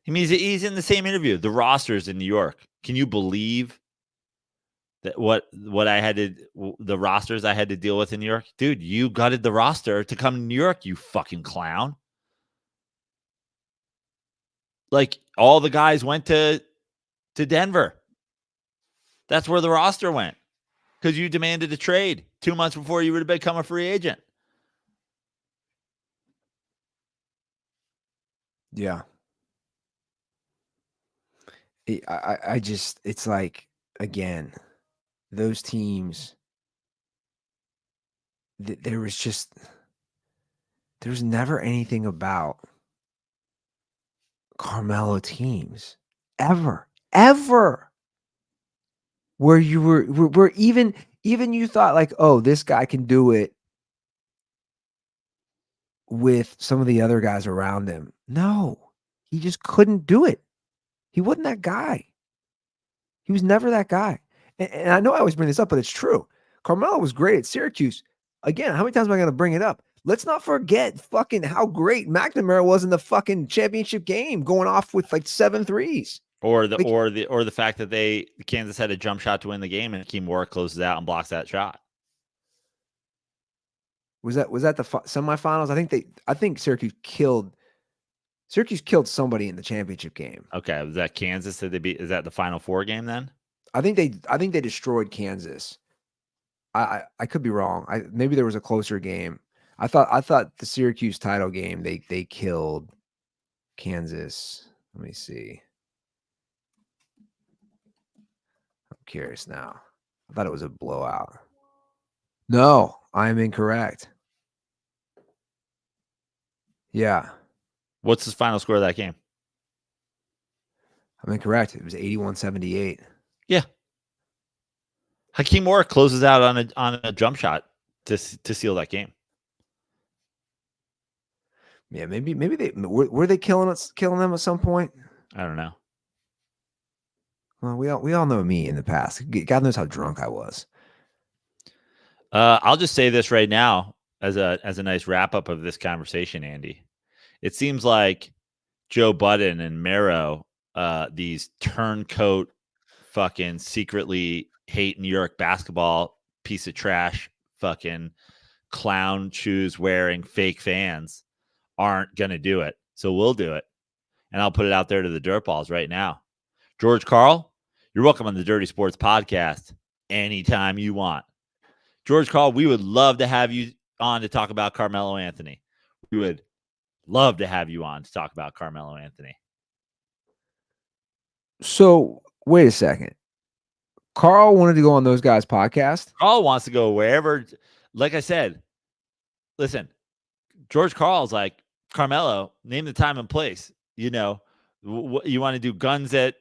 I mean, he's in the same interview. The rosters in New York. Can you believe that what I had to, the rosters I had to deal with in New York? Dude, you gutted the roster to come to New York, you fucking clown. Like, all the guys went to Denver. That's where the roster went, because you demanded a trade 2 months before you would have become a free agent. Yeah. I just, it's like, again, those teams, there was never anything about Carmelo teams ever where you were even you thought like, oh, this guy can do it with some of the other guys around him. No, he just couldn't do it. He wasn't that guy. He was never that guy. And I know I always bring this up, but it's true. Carmelo was great at Syracuse. Again, how many times am I going to bring it up? Let's not forget fucking how great McNamara was in the fucking championship game, going off with like 7 threes. Or the fact that Kansas had a jump shot to win the game, and Hakeem Warwick closes out and blocks that shot. Was that the semifinals? I think Syracuse killed somebody in the championship game. Okay, was that Kansas? Is that the Final Four game then? I think they destroyed Kansas. I could be wrong. Maybe there was a closer game. I thought the Syracuse title game they killed Kansas. Let me see. I'm curious now. I thought it was a blowout. No, I am incorrect. Yeah. What's the final score of that game? I'm incorrect. It was 81-78. Yeah. Hakeem Moore closes out on a jump shot to seal that game. Yeah, maybe they were they killing them at some point. I don't know. Well, we all know me in the past. God knows how drunk I was. I'll just say this right now as a nice wrap up of this conversation, Andy. It seems like Joe Budden and Mero, these turncoat, fucking secretly hate New York basketball, piece of trash, fucking clown shoes wearing fake fans aren't gonna do it. So we'll do it, and I'll put it out there to the dirtballs right now. George Karl, you're welcome on the Dirty Sports Podcast anytime you want. George Karl, we would love to have you on to talk about Carmelo Anthony. We would love to have you on to talk about Carmelo Anthony. So wait a second. Karl wanted to go on those guys' podcast. Karl wants to go wherever. Like I said, listen, George Karl's like, Carmelo, name the time and place. You know, you want to do guns at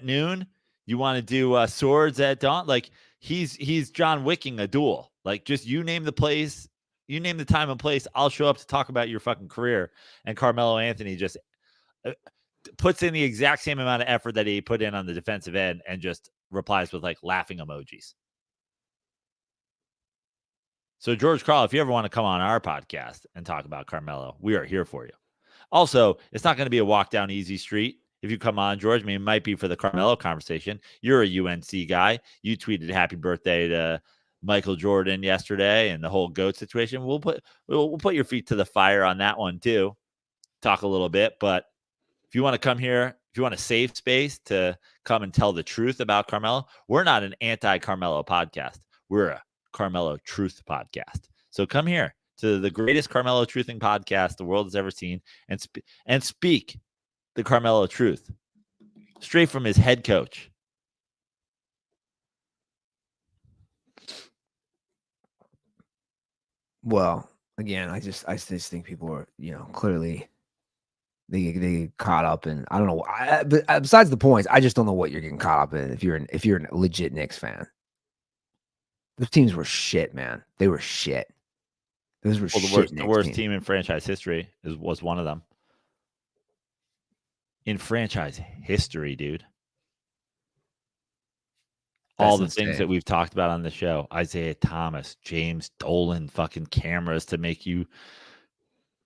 noon? You want to do swords at dawn? Like he's John Wicking a duel. Like just you name the place, you name the time and place. I'll show up to talk about your fucking career. And Carmelo Anthony just puts in the exact same amount of effort that he put in on the defensive end and just replies with like laughing emojis. So George Karl, if you ever want to come on our podcast and talk about Carmelo, we are here for you. Also, it's not going to be a walk down easy street. If you come on, George, I mean, it might be for the Carmelo conversation. You're a UNC guy. You tweeted happy birthday to Michael Jordan yesterday and the whole GOAT situation. We'll put your feet to the fire on that one too. Talk a little bit, but if you want to come here, if you want a safe space to come and tell the truth about Carmelo, we're not an anti-Carmelo podcast. We're a Carmelo Truth podcast. So come here to the greatest Carmelo Truthing podcast the world has ever seen and speak the Carmelo truth straight from his head coach. Well, again, I just think people are, clearly they get caught up in, I don't know. But besides the points, I just don't know what you're getting caught up in if you're a legit Knicks fan. Those teams were shit, man. They were shit. Those were the worst team in franchise history was one of them. In franchise history, dude. All the things that we've talked about on the show, Isaiah Thomas, James Dolan, fucking cameras to make you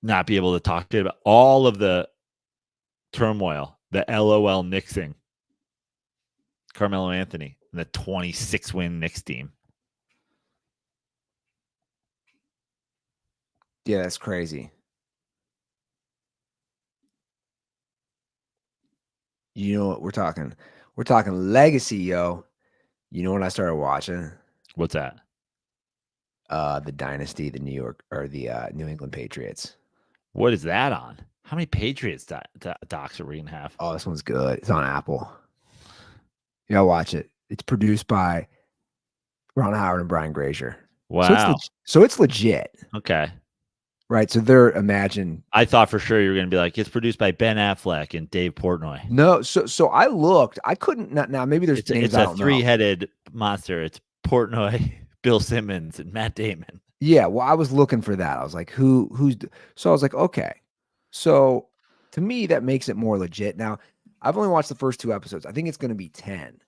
not be able to talk to about all of the turmoil, the LOL Knicksing, Carmelo Anthony, and the 26-win Knicks team. Yeah, that's crazy. You know what we're talking? We're talking legacy, yo. You know what I started watching? What's that? The Dynasty, the New England Patriots. What is that on? How many Patriots docs are we gonna have? Oh, this one's good. It's on Apple. You gotta watch it. It's produced by Ron Howard and Brian Grazer. Wow. So it's legit. Okay. Right. So they're Imagine. I thought for sure you were going to be like, it's produced by Ben Affleck and Dave Portnoy. No. So I looked. I couldn't. Now maybe there's it's a three-headed monster. It's Portnoy, Bill Simmons, and Matt Damon. Yeah. Well, I was looking for that. I was like, who's? So I was like, okay. So to me, that makes it more legit. Now, I've only watched the first 2 episodes. I think it's going to be 10.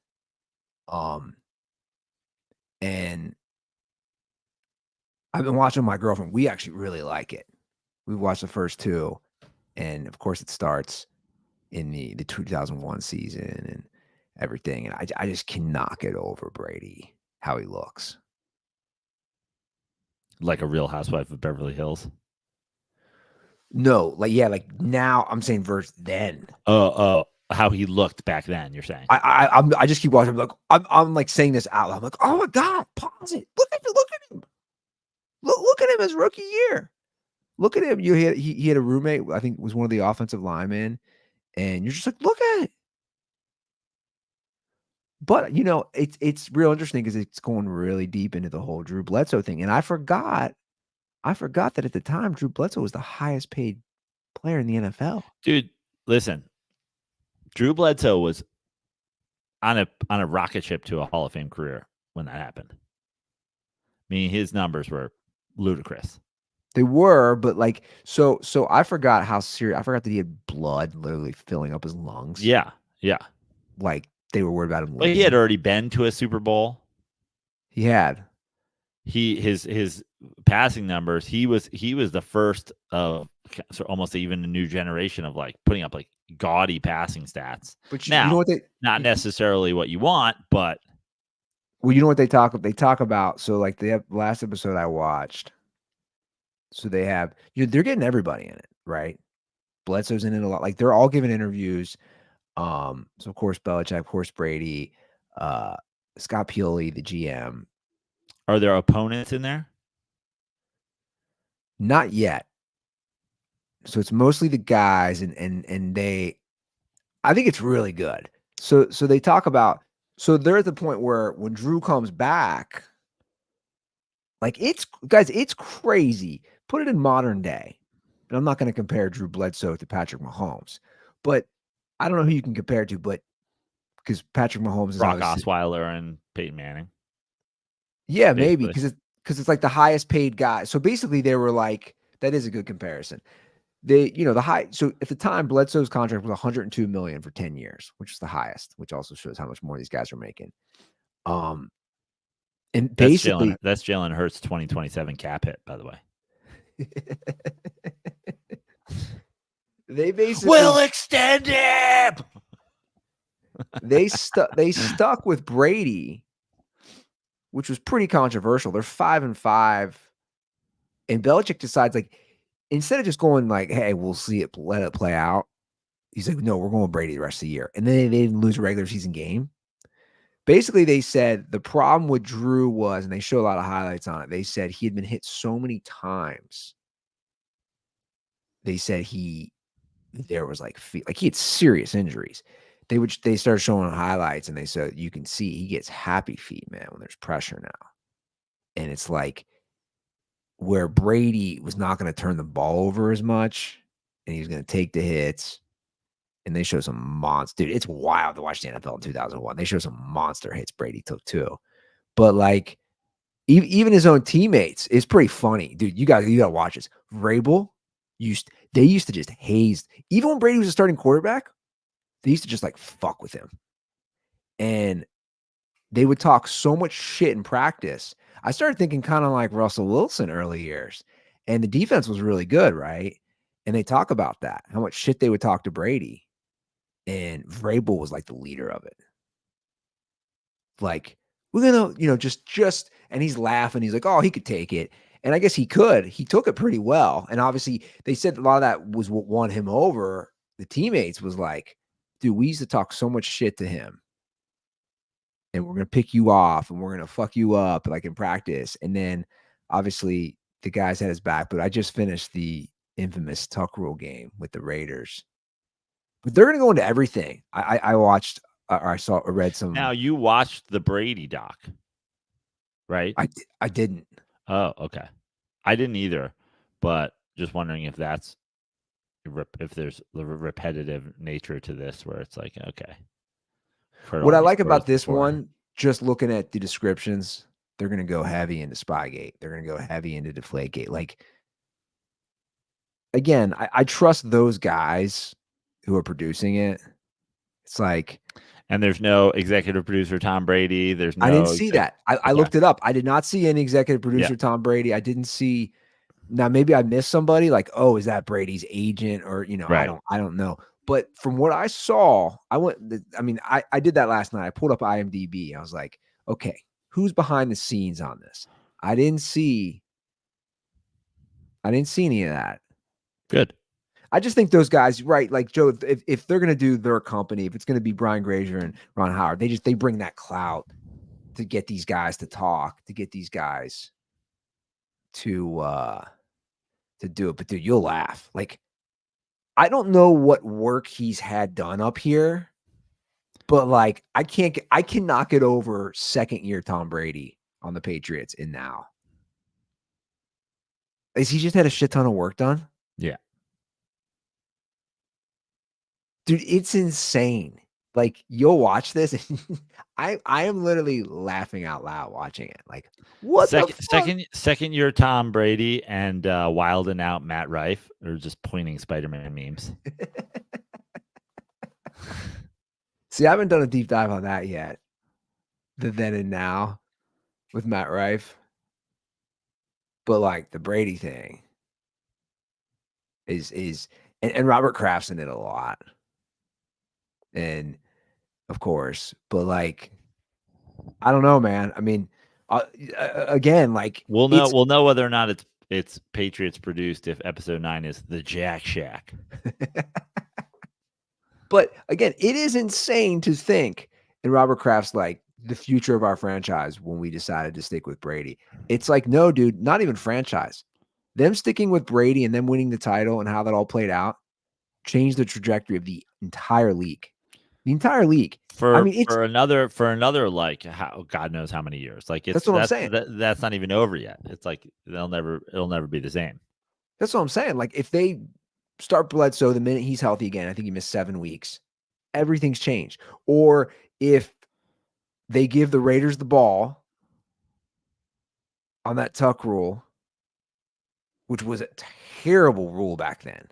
And I've been watching with my girlfriend. We actually really like it. We've watched the first 2, and of course, it starts in the 2001 season and everything. And I just cannot get over Brady, how he looks. Like a Real Housewife of Beverly Hills. No, like now I'm saying versus then. Oh, how he looked back then. You're saying? I just keep watching. I'm like saying this out loud. I'm like, oh my god, pause it. Look at him. Look at him his rookie year. Look at him. He had a roommate, I think was one of the offensive linemen, and you're just like, look at it. But it's real interesting because it's going really deep into the whole Drew Bledsoe thing. And I forgot that at the time Drew Bledsoe was the highest paid player in the NFL. Dude, listen. Drew Bledsoe was on a rocket ship to a Hall of Fame career when that happened. I mean, his numbers were ludicrous. They were, but like, so I forgot how serious. I forgot that he had blood literally filling up his lungs. Yeah. Like they were worried about him. But he had already been to a Super Bowl. He had. His passing numbers. He was the first of almost even a new generation of like putting up like gaudy passing stats. But now, you know what not necessarily what you want, but well, you know what they talk about. So like the last episode I watched. So they have, they're getting everybody in it, right? Bledsoe's in it a lot. Like they're all giving interviews. So of course Belichick, of course Brady, Scott Pioli, the GM. Are there opponents in there? Not yet. So it's mostly the guys, and they, I think it's really good. So they talk about, so they're at the point where when Drew comes back, like it's crazy. Put it in modern day. And I'm not going to compare Drew Bledsoe to Patrick Mahomes, but I don't know who you can compare to, but because Patrick Mahomes is Brock Osweiler and Peyton Manning. Yeah, basically. Maybe because it's like the highest paid guy. So basically they were like, that is a good comparison. They, the high. So at the time, Bledsoe's contract was $102 million for 10 years, which is the highest, which also shows how much more these guys are making. And basically that's Jalen Hurts' 2027 cap hit, by the way. They basically will extend him. They stuck with Brady, which was pretty controversial. They're 5-5, and Belichick decides like instead of just going like, "Hey, we'll see it, let it play out." He's like, "No, we're going with Brady the rest of the year," and then they didn't lose a regular season game. Basically, they said the problem with Drew was, and they show a lot of highlights on it. They said he had been hit so many times. They said there was like he had serious injuries. They started showing highlights, and they said you can see he gets happy feet, man, when there's pressure now. And it's like where Brady was not going to turn the ball over as much, and he was going to take the hits. And they show some monster. Dude, it's wild to watch the NFL in 2001. They show some monster hits Brady took too. But like, even his own teammates, it's pretty funny, dude. You got to watch this. Vrabel they used to just haze. Even when Brady was a starting quarterback, they used to just like fuck with him. And they would talk so much shit in practice. I started thinking kind of like Russell Wilson early years. And the defense was really good, right? And they talk about that, how much shit they would talk to Brady. And Vrabel was like the leader of it. Like, we're going to, just, and he's laughing. He's like, oh, he could take it. And I guess he could. He took it pretty well. And obviously they said a lot of that was what won him over. The teammates was like, dude, we used to talk so much shit to him. And we're going to pick you off and we're going to fuck you up like in practice. And then obviously the guys had his back, but I just finished the infamous Tuck Rule game with the Raiders. But they're going to go into everything. I watched, or I read some. Now you watched the Brady doc, right? I didn't. Oh, okay. I didn't either, but just wondering if there's the repetitive nature to this, where it's like, okay. What I like about this one, just looking at the descriptions, they're going to go heavy into Spygate. They're going to go heavy into Deflategate. Like, again, I trust those guys who are producing it. It's like, and there's no executive producer Tom Brady. There's no. I didn't see that. I looked it up. I did not see any executive producer Tom Brady. I didn't see. Now maybe I missed somebody. Like, oh, is that Brady's agent or right. I don't know. But from what I saw, I did that last night. I pulled up IMDb. I was like, okay, who's behind the scenes on this? I didn't see any of that. Good. I just think those guys, right? Like Joe, if they're going to do their company, if it's going to be Brian Grazer and Ron Howard, they bring that clout to get these guys to talk, to get these guys to do it. But dude, you'll laugh. Like, I don't know what work he's had done up here, but like, I cannot get over second year Tom Brady on the Patriots in now. Is he just had a shit ton of work done? Yeah. Dude, it's insane. Like, you'll watch this, and I am literally laughing out loud watching it. Like, what the fuck? Second year Tom Brady and wilding out Matt Rife are just pointing Spider-Man memes. See, I haven't done a deep dive on that yet. The then and now with Matt Rife. But like the Brady thing is and Robert Kraft's in it a lot. And of course, but like, I don't know, man. I mean, again, like we'll know whether or not it's Patriots produced if episode 9 is the Jack Shack. But again, it is insane to think, and Robert Kraft's like the future of our franchise when we decided to stick with Brady. It's like, no, dude, not even franchise. Them sticking with Brady and them winning the title and how that all played out changed the trajectory of the entire league. The entire league. For I mean, it's for another like how God knows how many years. Like that's what I'm saying. That's not even over yet. It's like it'll never be the same. That's what I'm saying. Like if they start Bledsoe the minute he's healthy again, I think he missed 7 weeks. Everything's changed. Or if they give the Raiders the ball on that tuck rule, which was a terrible rule back then.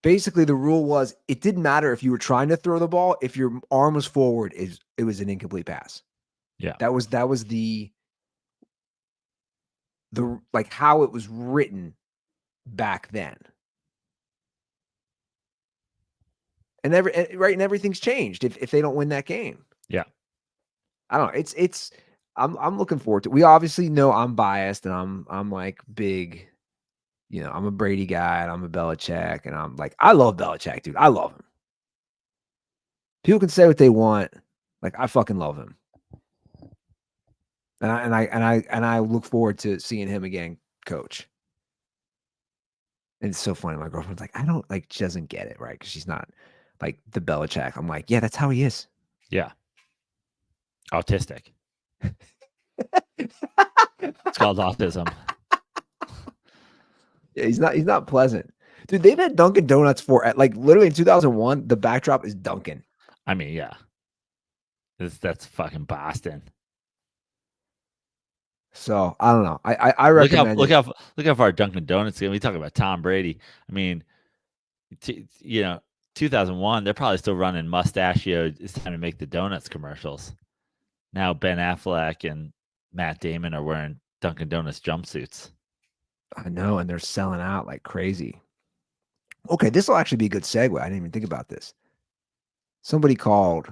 Basically, the rule was it didn't matter if you were trying to throw the ball. If your arm was forward, it was an incomplete pass. Yeah. That was the like how it was written back then. And everything's changed if they don't win that game. Yeah. I don't know. It's I'm looking forward to it. We obviously know I'm biased and I'm like big, I'm a Brady guy and I'm a Belichick and I'm like, I love Belichick, dude. I love him. People can say what they want. Like, I fucking love him. And I look forward to seeing him again coach. And it's so funny. My girlfriend's like, I don't like, she doesn't get it, right? Because she's not like the Belichick. I'm like, yeah, that's how he is. Yeah. Autistic. It's called autism. Yeah, he's not pleasant. Dude, they've had Dunkin' Donuts for like literally in 2001, the backdrop is Dunkin'. I mean, yeah. That's fucking Boston. So I don't know. I recommend look how far Dunkin' Donuts is. We talk about Tom Brady. I mean, 2001, they're probably still running Mustachio. It's time to make the donuts commercials. Now Ben Affleck and Matt Damon are wearing Dunkin' Donuts jumpsuits. I know, and they're selling out like crazy. Okay, this will actually be a good segue. I didn't even think about this. Somebody called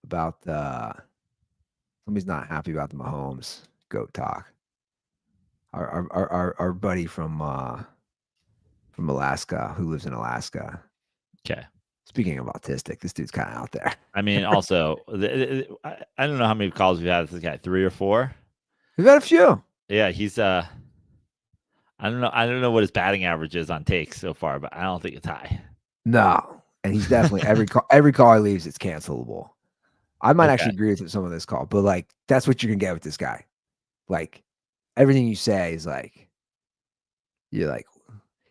about somebody's not happy about the Mahomes GOAT talk. Our buddy from Alaska who lives in Alaska. Okay. Speaking of autistic, this dude's kind of out there. I mean, also, I don't know how many calls we've had with this guy. 3 or 4? We've had a few. Yeah, he's I don't know what his batting average is on takes so far, but I don't think it's high. No, and he's definitely every call he leaves, it's cancelable. I might actually agree with some of this call, but like that's what you're gonna get with this guy. Like everything you say is like, you're like,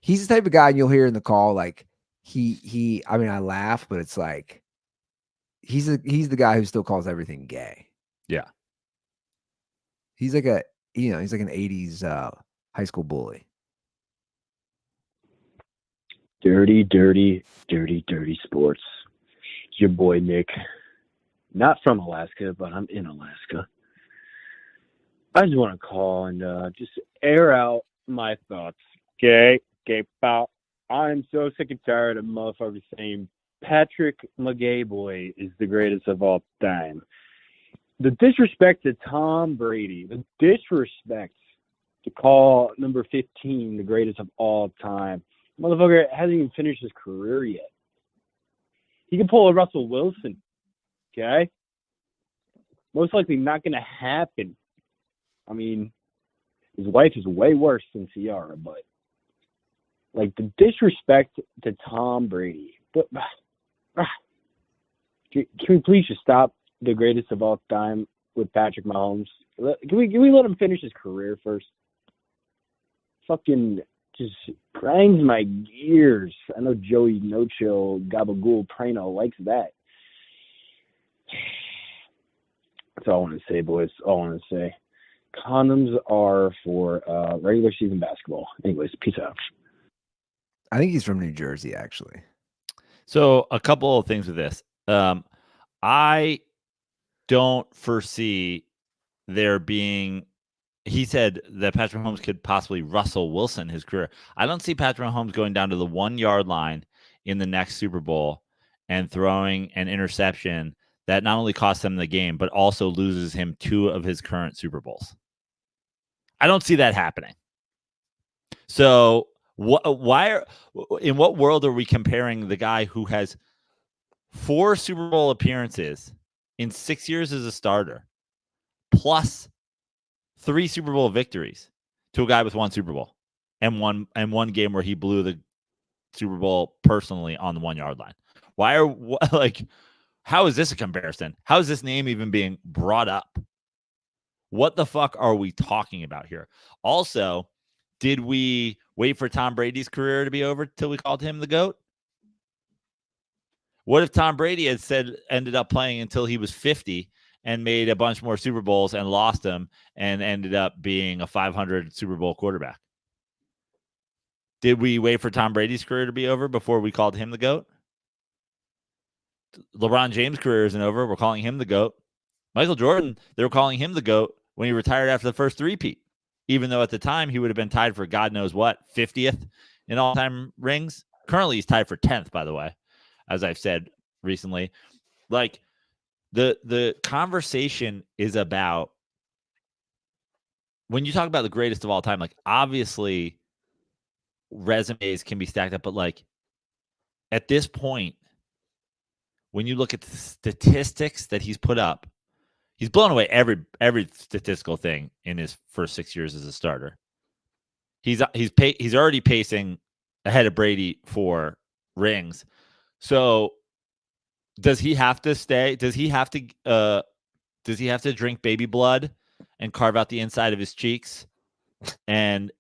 he's the type of guy and you'll hear in the call like he. I mean, I laugh, but it's like he's the guy who still calls everything gay. Yeah, he's like he's like an 80s high school bully. Dirty sports. It's your boy Nick. Not from Alaska, but I'm in Alaska. I just want to call and just air out my thoughts. Okay, pal. I'm so sick and tired of motherfuckers saying Patrick McGay boy is the greatest of all time. The disrespect to Tom Brady, the disrespect to call number 15 the greatest of all time. Motherfucker hasn't even finished his career yet. He can pull a Russell Wilson, okay? Most likely not going to happen. I mean, his wife is way worse than Ciara, but like the disrespect to Tom Brady. But can we please just stop the greatest of all time with Patrick Mahomes? Can we let him finish his career first? Fucking just grinds my gears. I know Joey No Chill Gabagool Praino likes that. That's all I want to say, boys. All I want to say. Condoms are for regular season basketball. Anyways, peace out. I think he's from New Jersey, actually. So a couple of things with this. I don't foresee there being. He said that Patrick Mahomes could possibly Russell Wilson his career. I don't see Patrick Mahomes going down to the 1 yard line in the next Super Bowl and throwing an interception that not only costs him the game, but also loses him 2 of his current Super Bowls. I don't see that happening. So in what world are we comparing the guy who has 4 Super Bowl appearances in 6 years as a starter, plus 3 Super Bowl victories, to a guy with 1 Super Bowl and one game where he blew the Super Bowl personally on the 1 yard line? How is this a comparison? How is this name even being brought up? What the fuck are we talking about here? Also, did we wait for Tom Brady's career to be over till we called him the GOAT? What if Tom Brady ended up playing until he was 50 and made a bunch more Super Bowls and lost them and ended up being a 500 Super Bowl quarterback? Did we wait for Tom Brady's career to be over before we called him the GOAT? LeBron James' career isn't over. We're calling him the GOAT. Michael Jordan, they were calling him the GOAT when he retired after the first three-peat, even though at the time he would have been tied for God knows what, 50th in all-time rings. Currently, he's tied for 10th, by the way, as I've said recently. Like, the conversation is about, when you talk about the greatest of all time, like, obviously resumes can be stacked up, but like at this point, when you look at the statistics that he's put up, he's blown away every statistical thing in his first 6 years as a starter. He's already pacing ahead of Brady for rings. So does he have to stay? Does he have to drink baby blood and carve out the inside of his cheeks and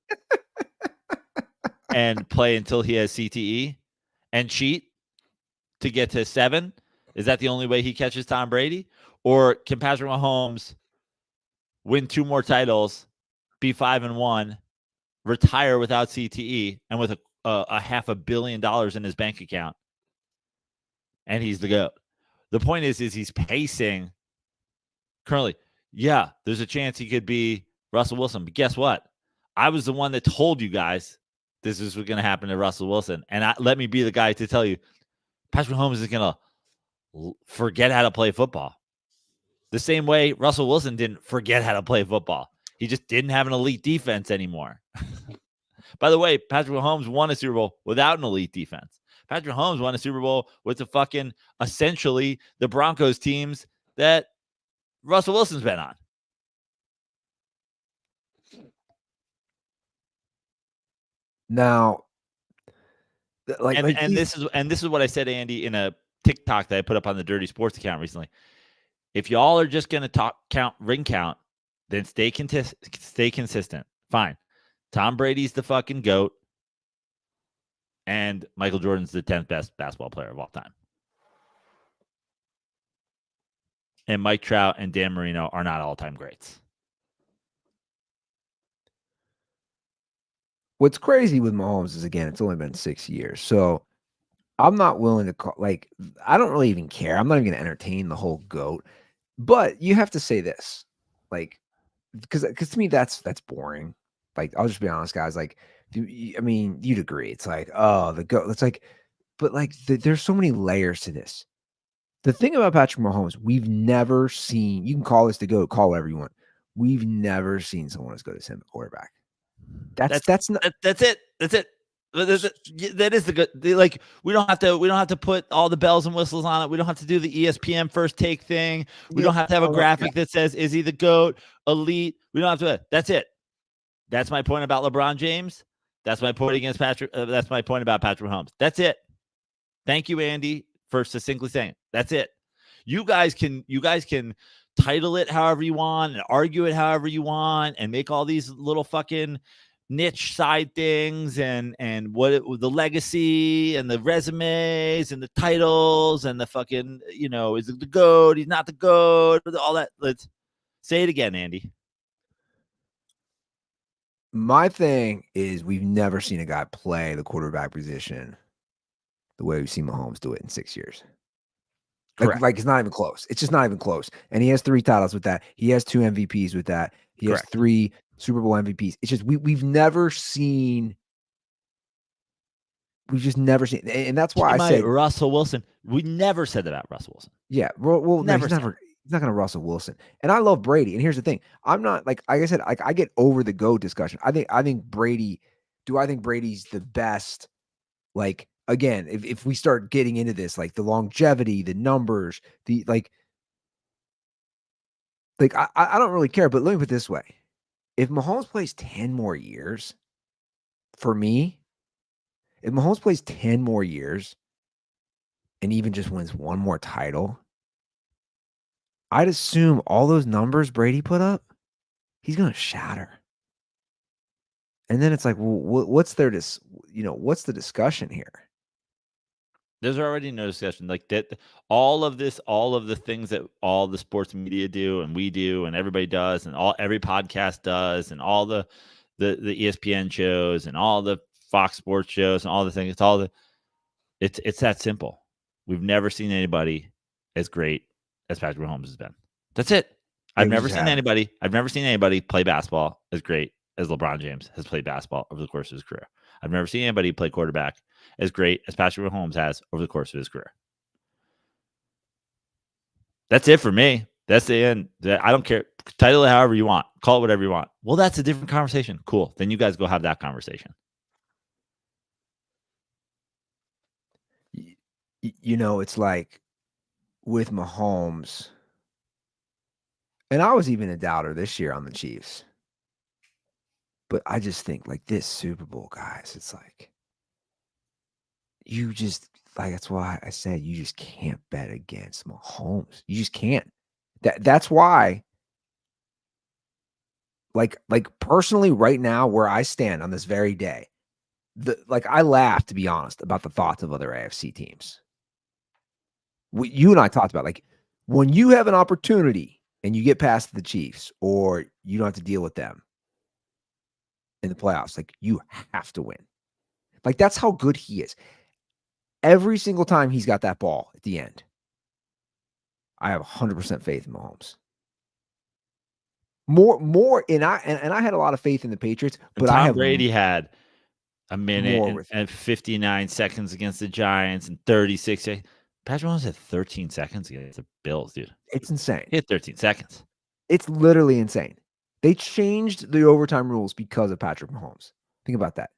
play until he has CTE and cheat to get to 7? Is that the only way he catches Tom Brady? Or can Patrick Mahomes win 2 more titles, be 5-1, retire without CTE, and with a $500 million in his bank account, and he's the GOAT? The point is he's pacing currently. Yeah, there's a chance he could be Russell Wilson, but guess what? I was the one that told you guys this is what's going to happen to Russell Wilson, and let me be the guy to tell you, Patrick Mahomes is going to forget how to play football. The same way Russell Wilson didn't forget how to play football. He just didn't have an elite defense anymore. By the way, Patrick Mahomes won a Super Bowl without an elite defense. Patrick Mahomes won a Super Bowl with essentially the Broncos teams that Russell Wilson's been on. Now, this is what I said, Andy, in a TikTok that I put up on the Dirty Sports account recently. If y'all are just going to ring count, then stay consistent. Fine. Tom Brady's the fucking GOAT, and Michael Jordan's the 10th best basketball player of all time. And Mike Trout and Dan Marino are not all-time greats. What's crazy with Mahomes is, again, it's only been 6 years. So I'm not willing to call, I don't really even care. I'm not even going to entertain the whole GOAT. But you have to say this, because to me, that's boring. I'll just be honest, guys. You'd agree. It's the GOAT. It's but there's so many layers to this. The thing about Patrick Mahomes, we've never seen, you can call this the GOAT, call whatever you want. We've never seen someone as good as him at quarterback. That's it. That's it. That is the good. We don't have to put all the bells and whistles on it. We don't have to do the ESPN first take thing. We don't have to have a graphic that says, is he the GOAT, elite? We don't have to. That's it. That's my point about LeBron James. That's my point against Patrick. That's my point about Patrick Mahomes. That's it. Thank you, Andy, for succinctly saying it. That's it. You guys can title it however you want and argue it however you want and make all these little fucking niche side things and the legacy and the resumes and the titles and the fucking, is it the GOAT? He's not the GOAT. All that. Let's say it again, Andy. My thing is we've never seen a guy play the quarterback position the way we've seen Mahomes do it in 6 years. Like it's not even close. It's just not even close. And he has 3 titles with that. He has 2 MVPs with that. He has 3 Super Bowl MVPs. It's just we've never seen. We've just never seen, and that's why I said Russell Wilson. We never said that about Russell Wilson. Yeah, well, no, he's not going to Russell Wilson. And I love Brady. And here's the thing: I'm not like I said, I get over the GOAT discussion. I think Brady. Do I think Brady's the best? Like again, if we start getting into this, like the longevity, the numbers, the like I don't really care. But let me put it this way: if Mahomes plays 10 more years, for me, if Mahomes plays 10 more years, and even just wins one more title, I'd assume all those numbers Brady put up, he's going to shatter. And then it's like, well, what's what's the discussion here? There's already no discussion like that. All of the things that all the sports media do and we do and everybody does and every podcast does and all the ESPN shows and all the Fox Sports shows and all the things. It's that simple. We've never seen anybody as great as Patrick Mahomes has been. That's it. I've never seen anybody play basketball as great as LeBron James has played basketball over the course of his career. I've never seen anybody play quarterback as great as Patrick Mahomes has over the course of his career. That's it for me. That's the end. I don't care. Title it however you want. Call it whatever you want. Well, that's a different conversation. Cool. Then you guys go have that conversation. It's like with Mahomes, and I was even a doubter this year on the Chiefs. But I just think like this Super Bowl, guys, it's like you just that's why I said you just can't bet against Mahomes. You just can't. That's why. Like personally, right now, where I stand on this very day, I laugh, to be honest, about the thoughts of other AFC teams. You and I talked about when you have an opportunity and you get past the Chiefs, or you don't have to deal with them in the playoffs, you have to win. That's how good he is. Every single time he's got that ball at the end, I have 100% faith in Mahomes. More, and I had a lot of faith in the Patriots, but Tom Brady had a minute and 59 seconds against the Giants and 36. Patrick Mahomes had 13 seconds against the Bills, dude. It's insane. He had 13 seconds. It's literally insane. They changed the overtime rules because of Patrick Mahomes. Think about that.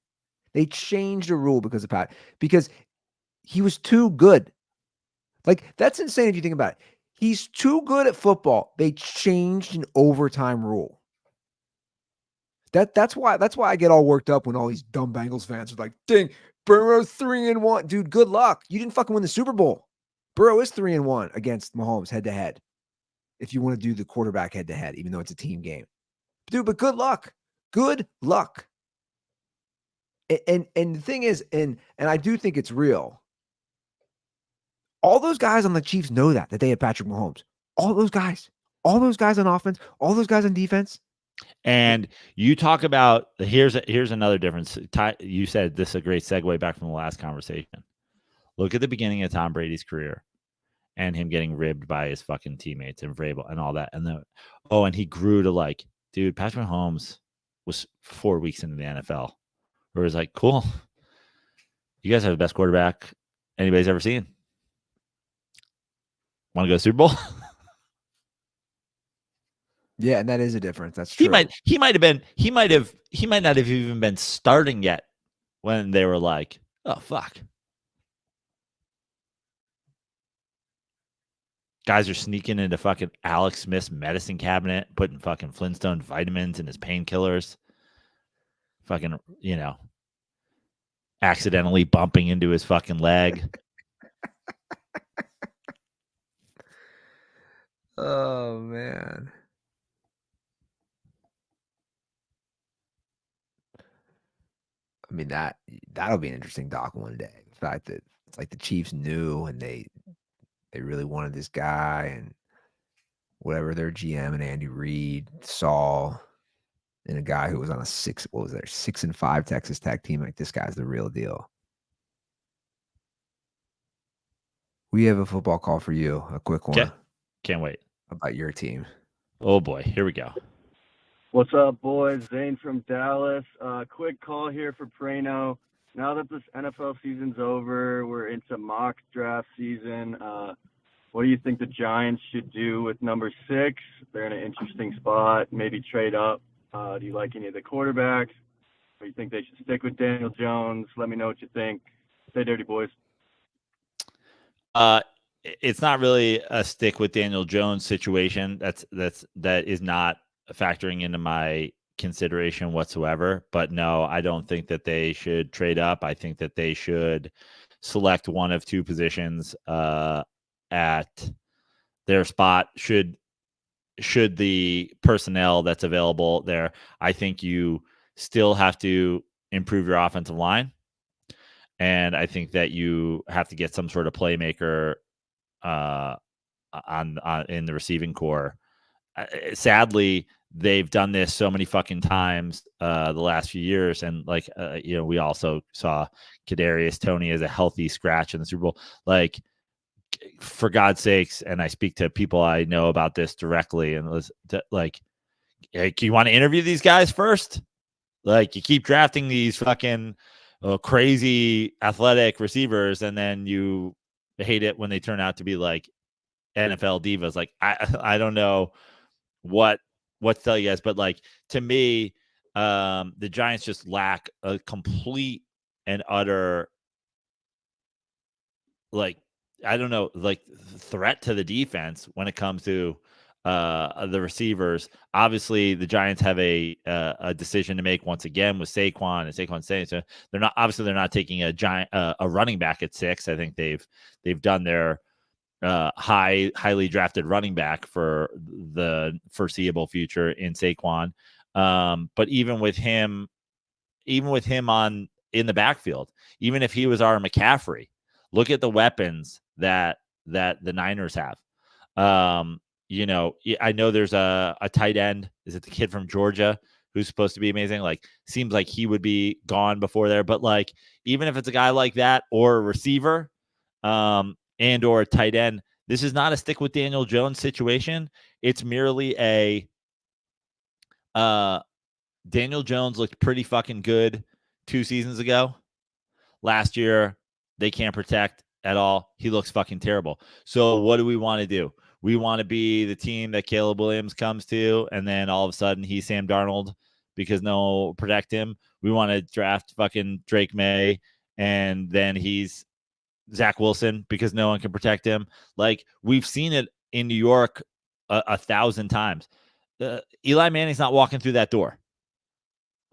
They changed the rule because he was too good. That's insane if you think about it. He's too good at football. They changed an overtime rule. That's why I get all worked up when all these dumb Bengals fans are like, dang, Burrow 3-1. Dude, good luck. You didn't fucking win the Super Bowl. Burrow is 3-1 against Mahomes head-to-head. If you want to do the quarterback head-to-head, even though it's a team game. Dude, but good luck. Good luck. And the thing is, and I do think it's real. All those guys on the Chiefs know that they have Patrick Mahomes. All those guys on offense, all those guys on defense. And you talk about here's another difference. You said this is a great segue back from the last conversation. Look at the beginning of Tom Brady's career and him getting ribbed by his fucking teammates and Vrabel and all that. And and he grew to dude, Patrick Mahomes was 4 weeks into the NFL. Where it was like, cool. You guys have the best quarterback anybody's ever seen. Want to go to Super Bowl? Yeah, and that is a difference. That's true. He might not have even been starting yet when they were like, oh fuck. Guys are sneaking into fucking Alex Smith's medicine cabinet, putting fucking Flintstone vitamins in his painkillers. Fucking, accidentally bumping into his fucking leg. Oh man. mean, that'll be an interesting doc one day. The fact that it's like the Chiefs knew and they really wanted this guy, and whatever their GM and Andy Reid saw in a guy who was on a 6-5 Texas Tech team, like, this guy's the real deal. We have a football call for you, a quick one. Can't wait. About your team. Oh boy, here we go. What's up, boys? Zane from Dallas. Quick call here for Praino. Now that this NFL season's over, we're into mock draft season. What do you think the Giants should do with number 6? They're in an interesting spot. Maybe trade up. Do you like any of the quarterbacks? Or do you think they should stick with Daniel Jones? Let me know what you think. Stay dirty, boys. It's not really a stick with Daniel Jones situation. That is not factoring into my consideration whatsoever. But no, I don't think that they should trade up. I think that they should select one of two positions at their spot. Should the personnel that's available there, I think you still have to improve your offensive line. And I think that you have to get some sort of playmaker on in the receiving core. Sadly, they've done this so many fucking times the last few years, and like we also saw Kadarius Toney as a healthy scratch in the Super Bowl. Like, for God's sakes, and I speak to people I know about this directly, and like, hey, you want to interview these guys first? Like, you keep drafting these fucking crazy athletic receivers, and then you hate it when they turn out to be like NFL divas. Like, I don't know what to tell you guys, but like, to me, the Giants just lack a complete and utter, like, I don't know, like, threat to the defense when it comes to the receivers. Obviously, the Giants have a decision to make once again with Saquon and Saquon saying, so they're not taking a running back at 6. I think they've done their highly drafted running back for the foreseeable future in Saquon. But even with him in the backfield, even if he was our McCaffrey, look at the weapons that the Niners have. I know there's a tight end. Is it the kid from Georgia who's supposed to be amazing? Like, seems like he would be gone before there. But like, even if it's a guy like that or a receiver, and or a tight end, this is not a stick with Daniel Jones situation. It's merely a Daniel Jones looked pretty fucking good 2 seasons ago. Last year, they can't protect at all. He looks fucking terrible. So what do we want to do? We want to be the team that Caleb Williams comes to, and then all of a sudden he's Sam Darnold because no one will protect him. We want to draft fucking Drake May, and then he's Zach Wilson because no one can protect him. Like, we've seen it in New York 1,000 times. Eli Manning's not walking through that door.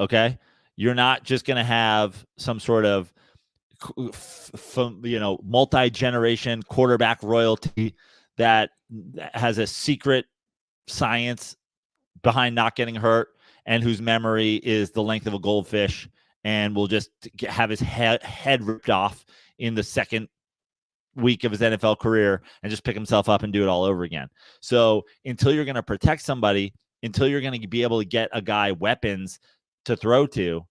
Okay? You're not just going to have some sort of multi-generation quarterback royalty that has a secret science behind not getting hurt and whose memory is the length of a goldfish and will just have his head ripped off in the second week of his NFL career and just pick himself up and do it all over again. So until you're going to protect somebody, until you're going to be able to get a guy weapons to throw to,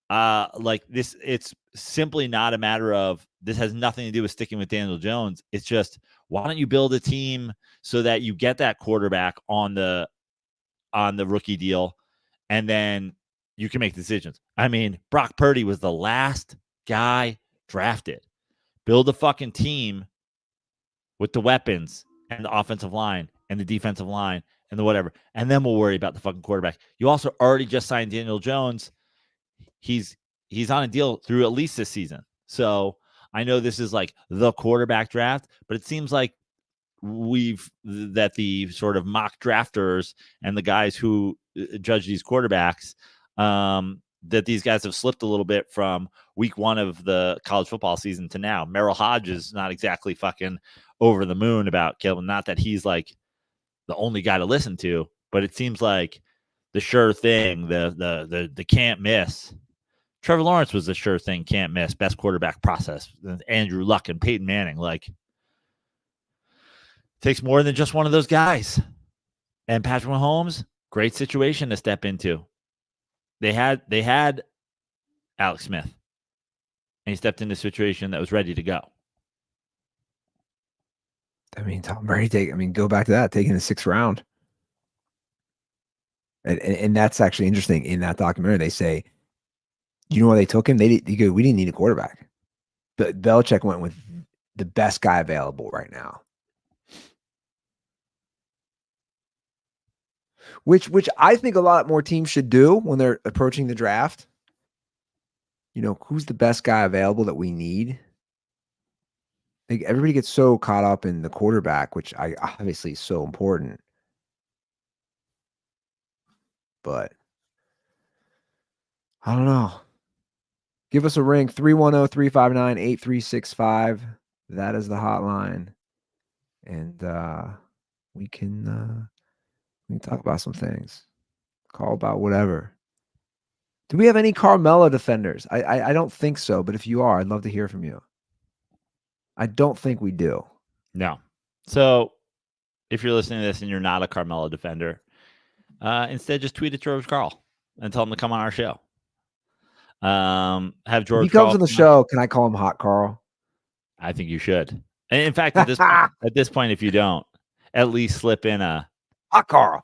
like this, it's simply not a matter of, this has nothing to do with sticking with Daniel Jones. It's just, why don't you build a team so that you get that quarterback on the rookie deal, and then you can make decisions. I mean, Brock Purdy was the last guy drafted. Build a fucking team with the weapons and the offensive line and the defensive line and the whatever, and then we'll worry about the fucking quarterback. You also already just signed Daniel Jones. He's on a deal through at least this season. So I know this is like the quarterback draft, but it seems like that the sort of mock drafters and the guys who judge these quarterbacks, that these guys have slipped a little bit from week 1 of the college football season to now. Merrill Hodge is not exactly fucking over the moon about Caleb. Not that he's like the only guy to listen to, but it seems like the sure thing, the can't miss Trevor Lawrence was a sure thing, can't miss, best quarterback process. Andrew Luck and Peyton Manning, like, takes more than just one of those guys. And Patrick Mahomes, great situation to step into. They had Alex Smith, and he stepped into a situation that was ready to go. I mean, Tom Brady go back to that, taking the 6th round. And that's actually interesting. In that documentary, they say, you know why they took him? We didn't need a quarterback. But Belichick went with the best guy available right now. Which I think a lot more teams should do when they're approaching the draft. Who's the best guy available that we need? Like, everybody gets so caught up in the quarterback, which obviously is so important. But I don't know. Give us a ring, 310-359-8365. That is the hotline. And we can talk about some things. Call about whatever. Do we have any Carmelo defenders? I don't think so, but if you are, I'd love to hear from you. I don't think we do. No. So if you're listening to this and you're not a Carmelo defender, instead just tweet at George Karl and tell him to come on our show. Have George. If he comes on the show, can I call him Hot Carl? I think you should. And in fact, at this point, if you don't, at least slip in a Hot Carl.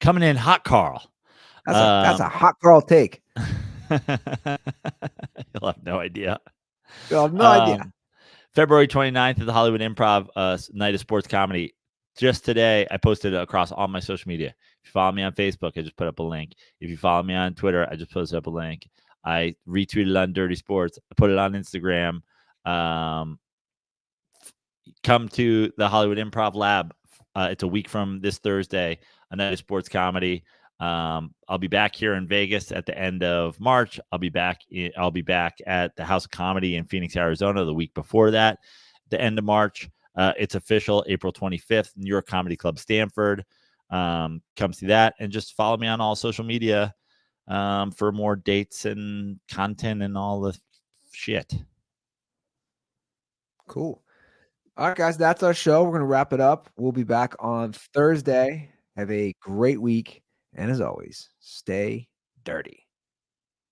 Coming in Hot Carl. That's a Hot Carl take. You'll have no idea. You'll have no idea. February 29th at the Hollywood Improv, Night of Sports Comedy. Just today, I posted it across all my social media. If you follow me on Facebook, I just put up a link. If you follow me on Twitter, I just posted up a link. I retweeted on Dirty Sports. I put it on Instagram. Come to the Hollywood Improv Lab. It's a week from this Thursday, a Night of Sports Comedy. I'll be back here in Vegas at the end of March. I'll be back at the House of Comedy in Phoenix, Arizona, the week before that, the end of March. It's official, April 25th, New York Comedy Club, Stanford. Come see that, and just follow me on all social media for more dates and content and all the shit. Cool. All right, guys, that's our show. We're going to wrap it up. We'll be back on Thursday. Have a great week. And as always, stay dirty.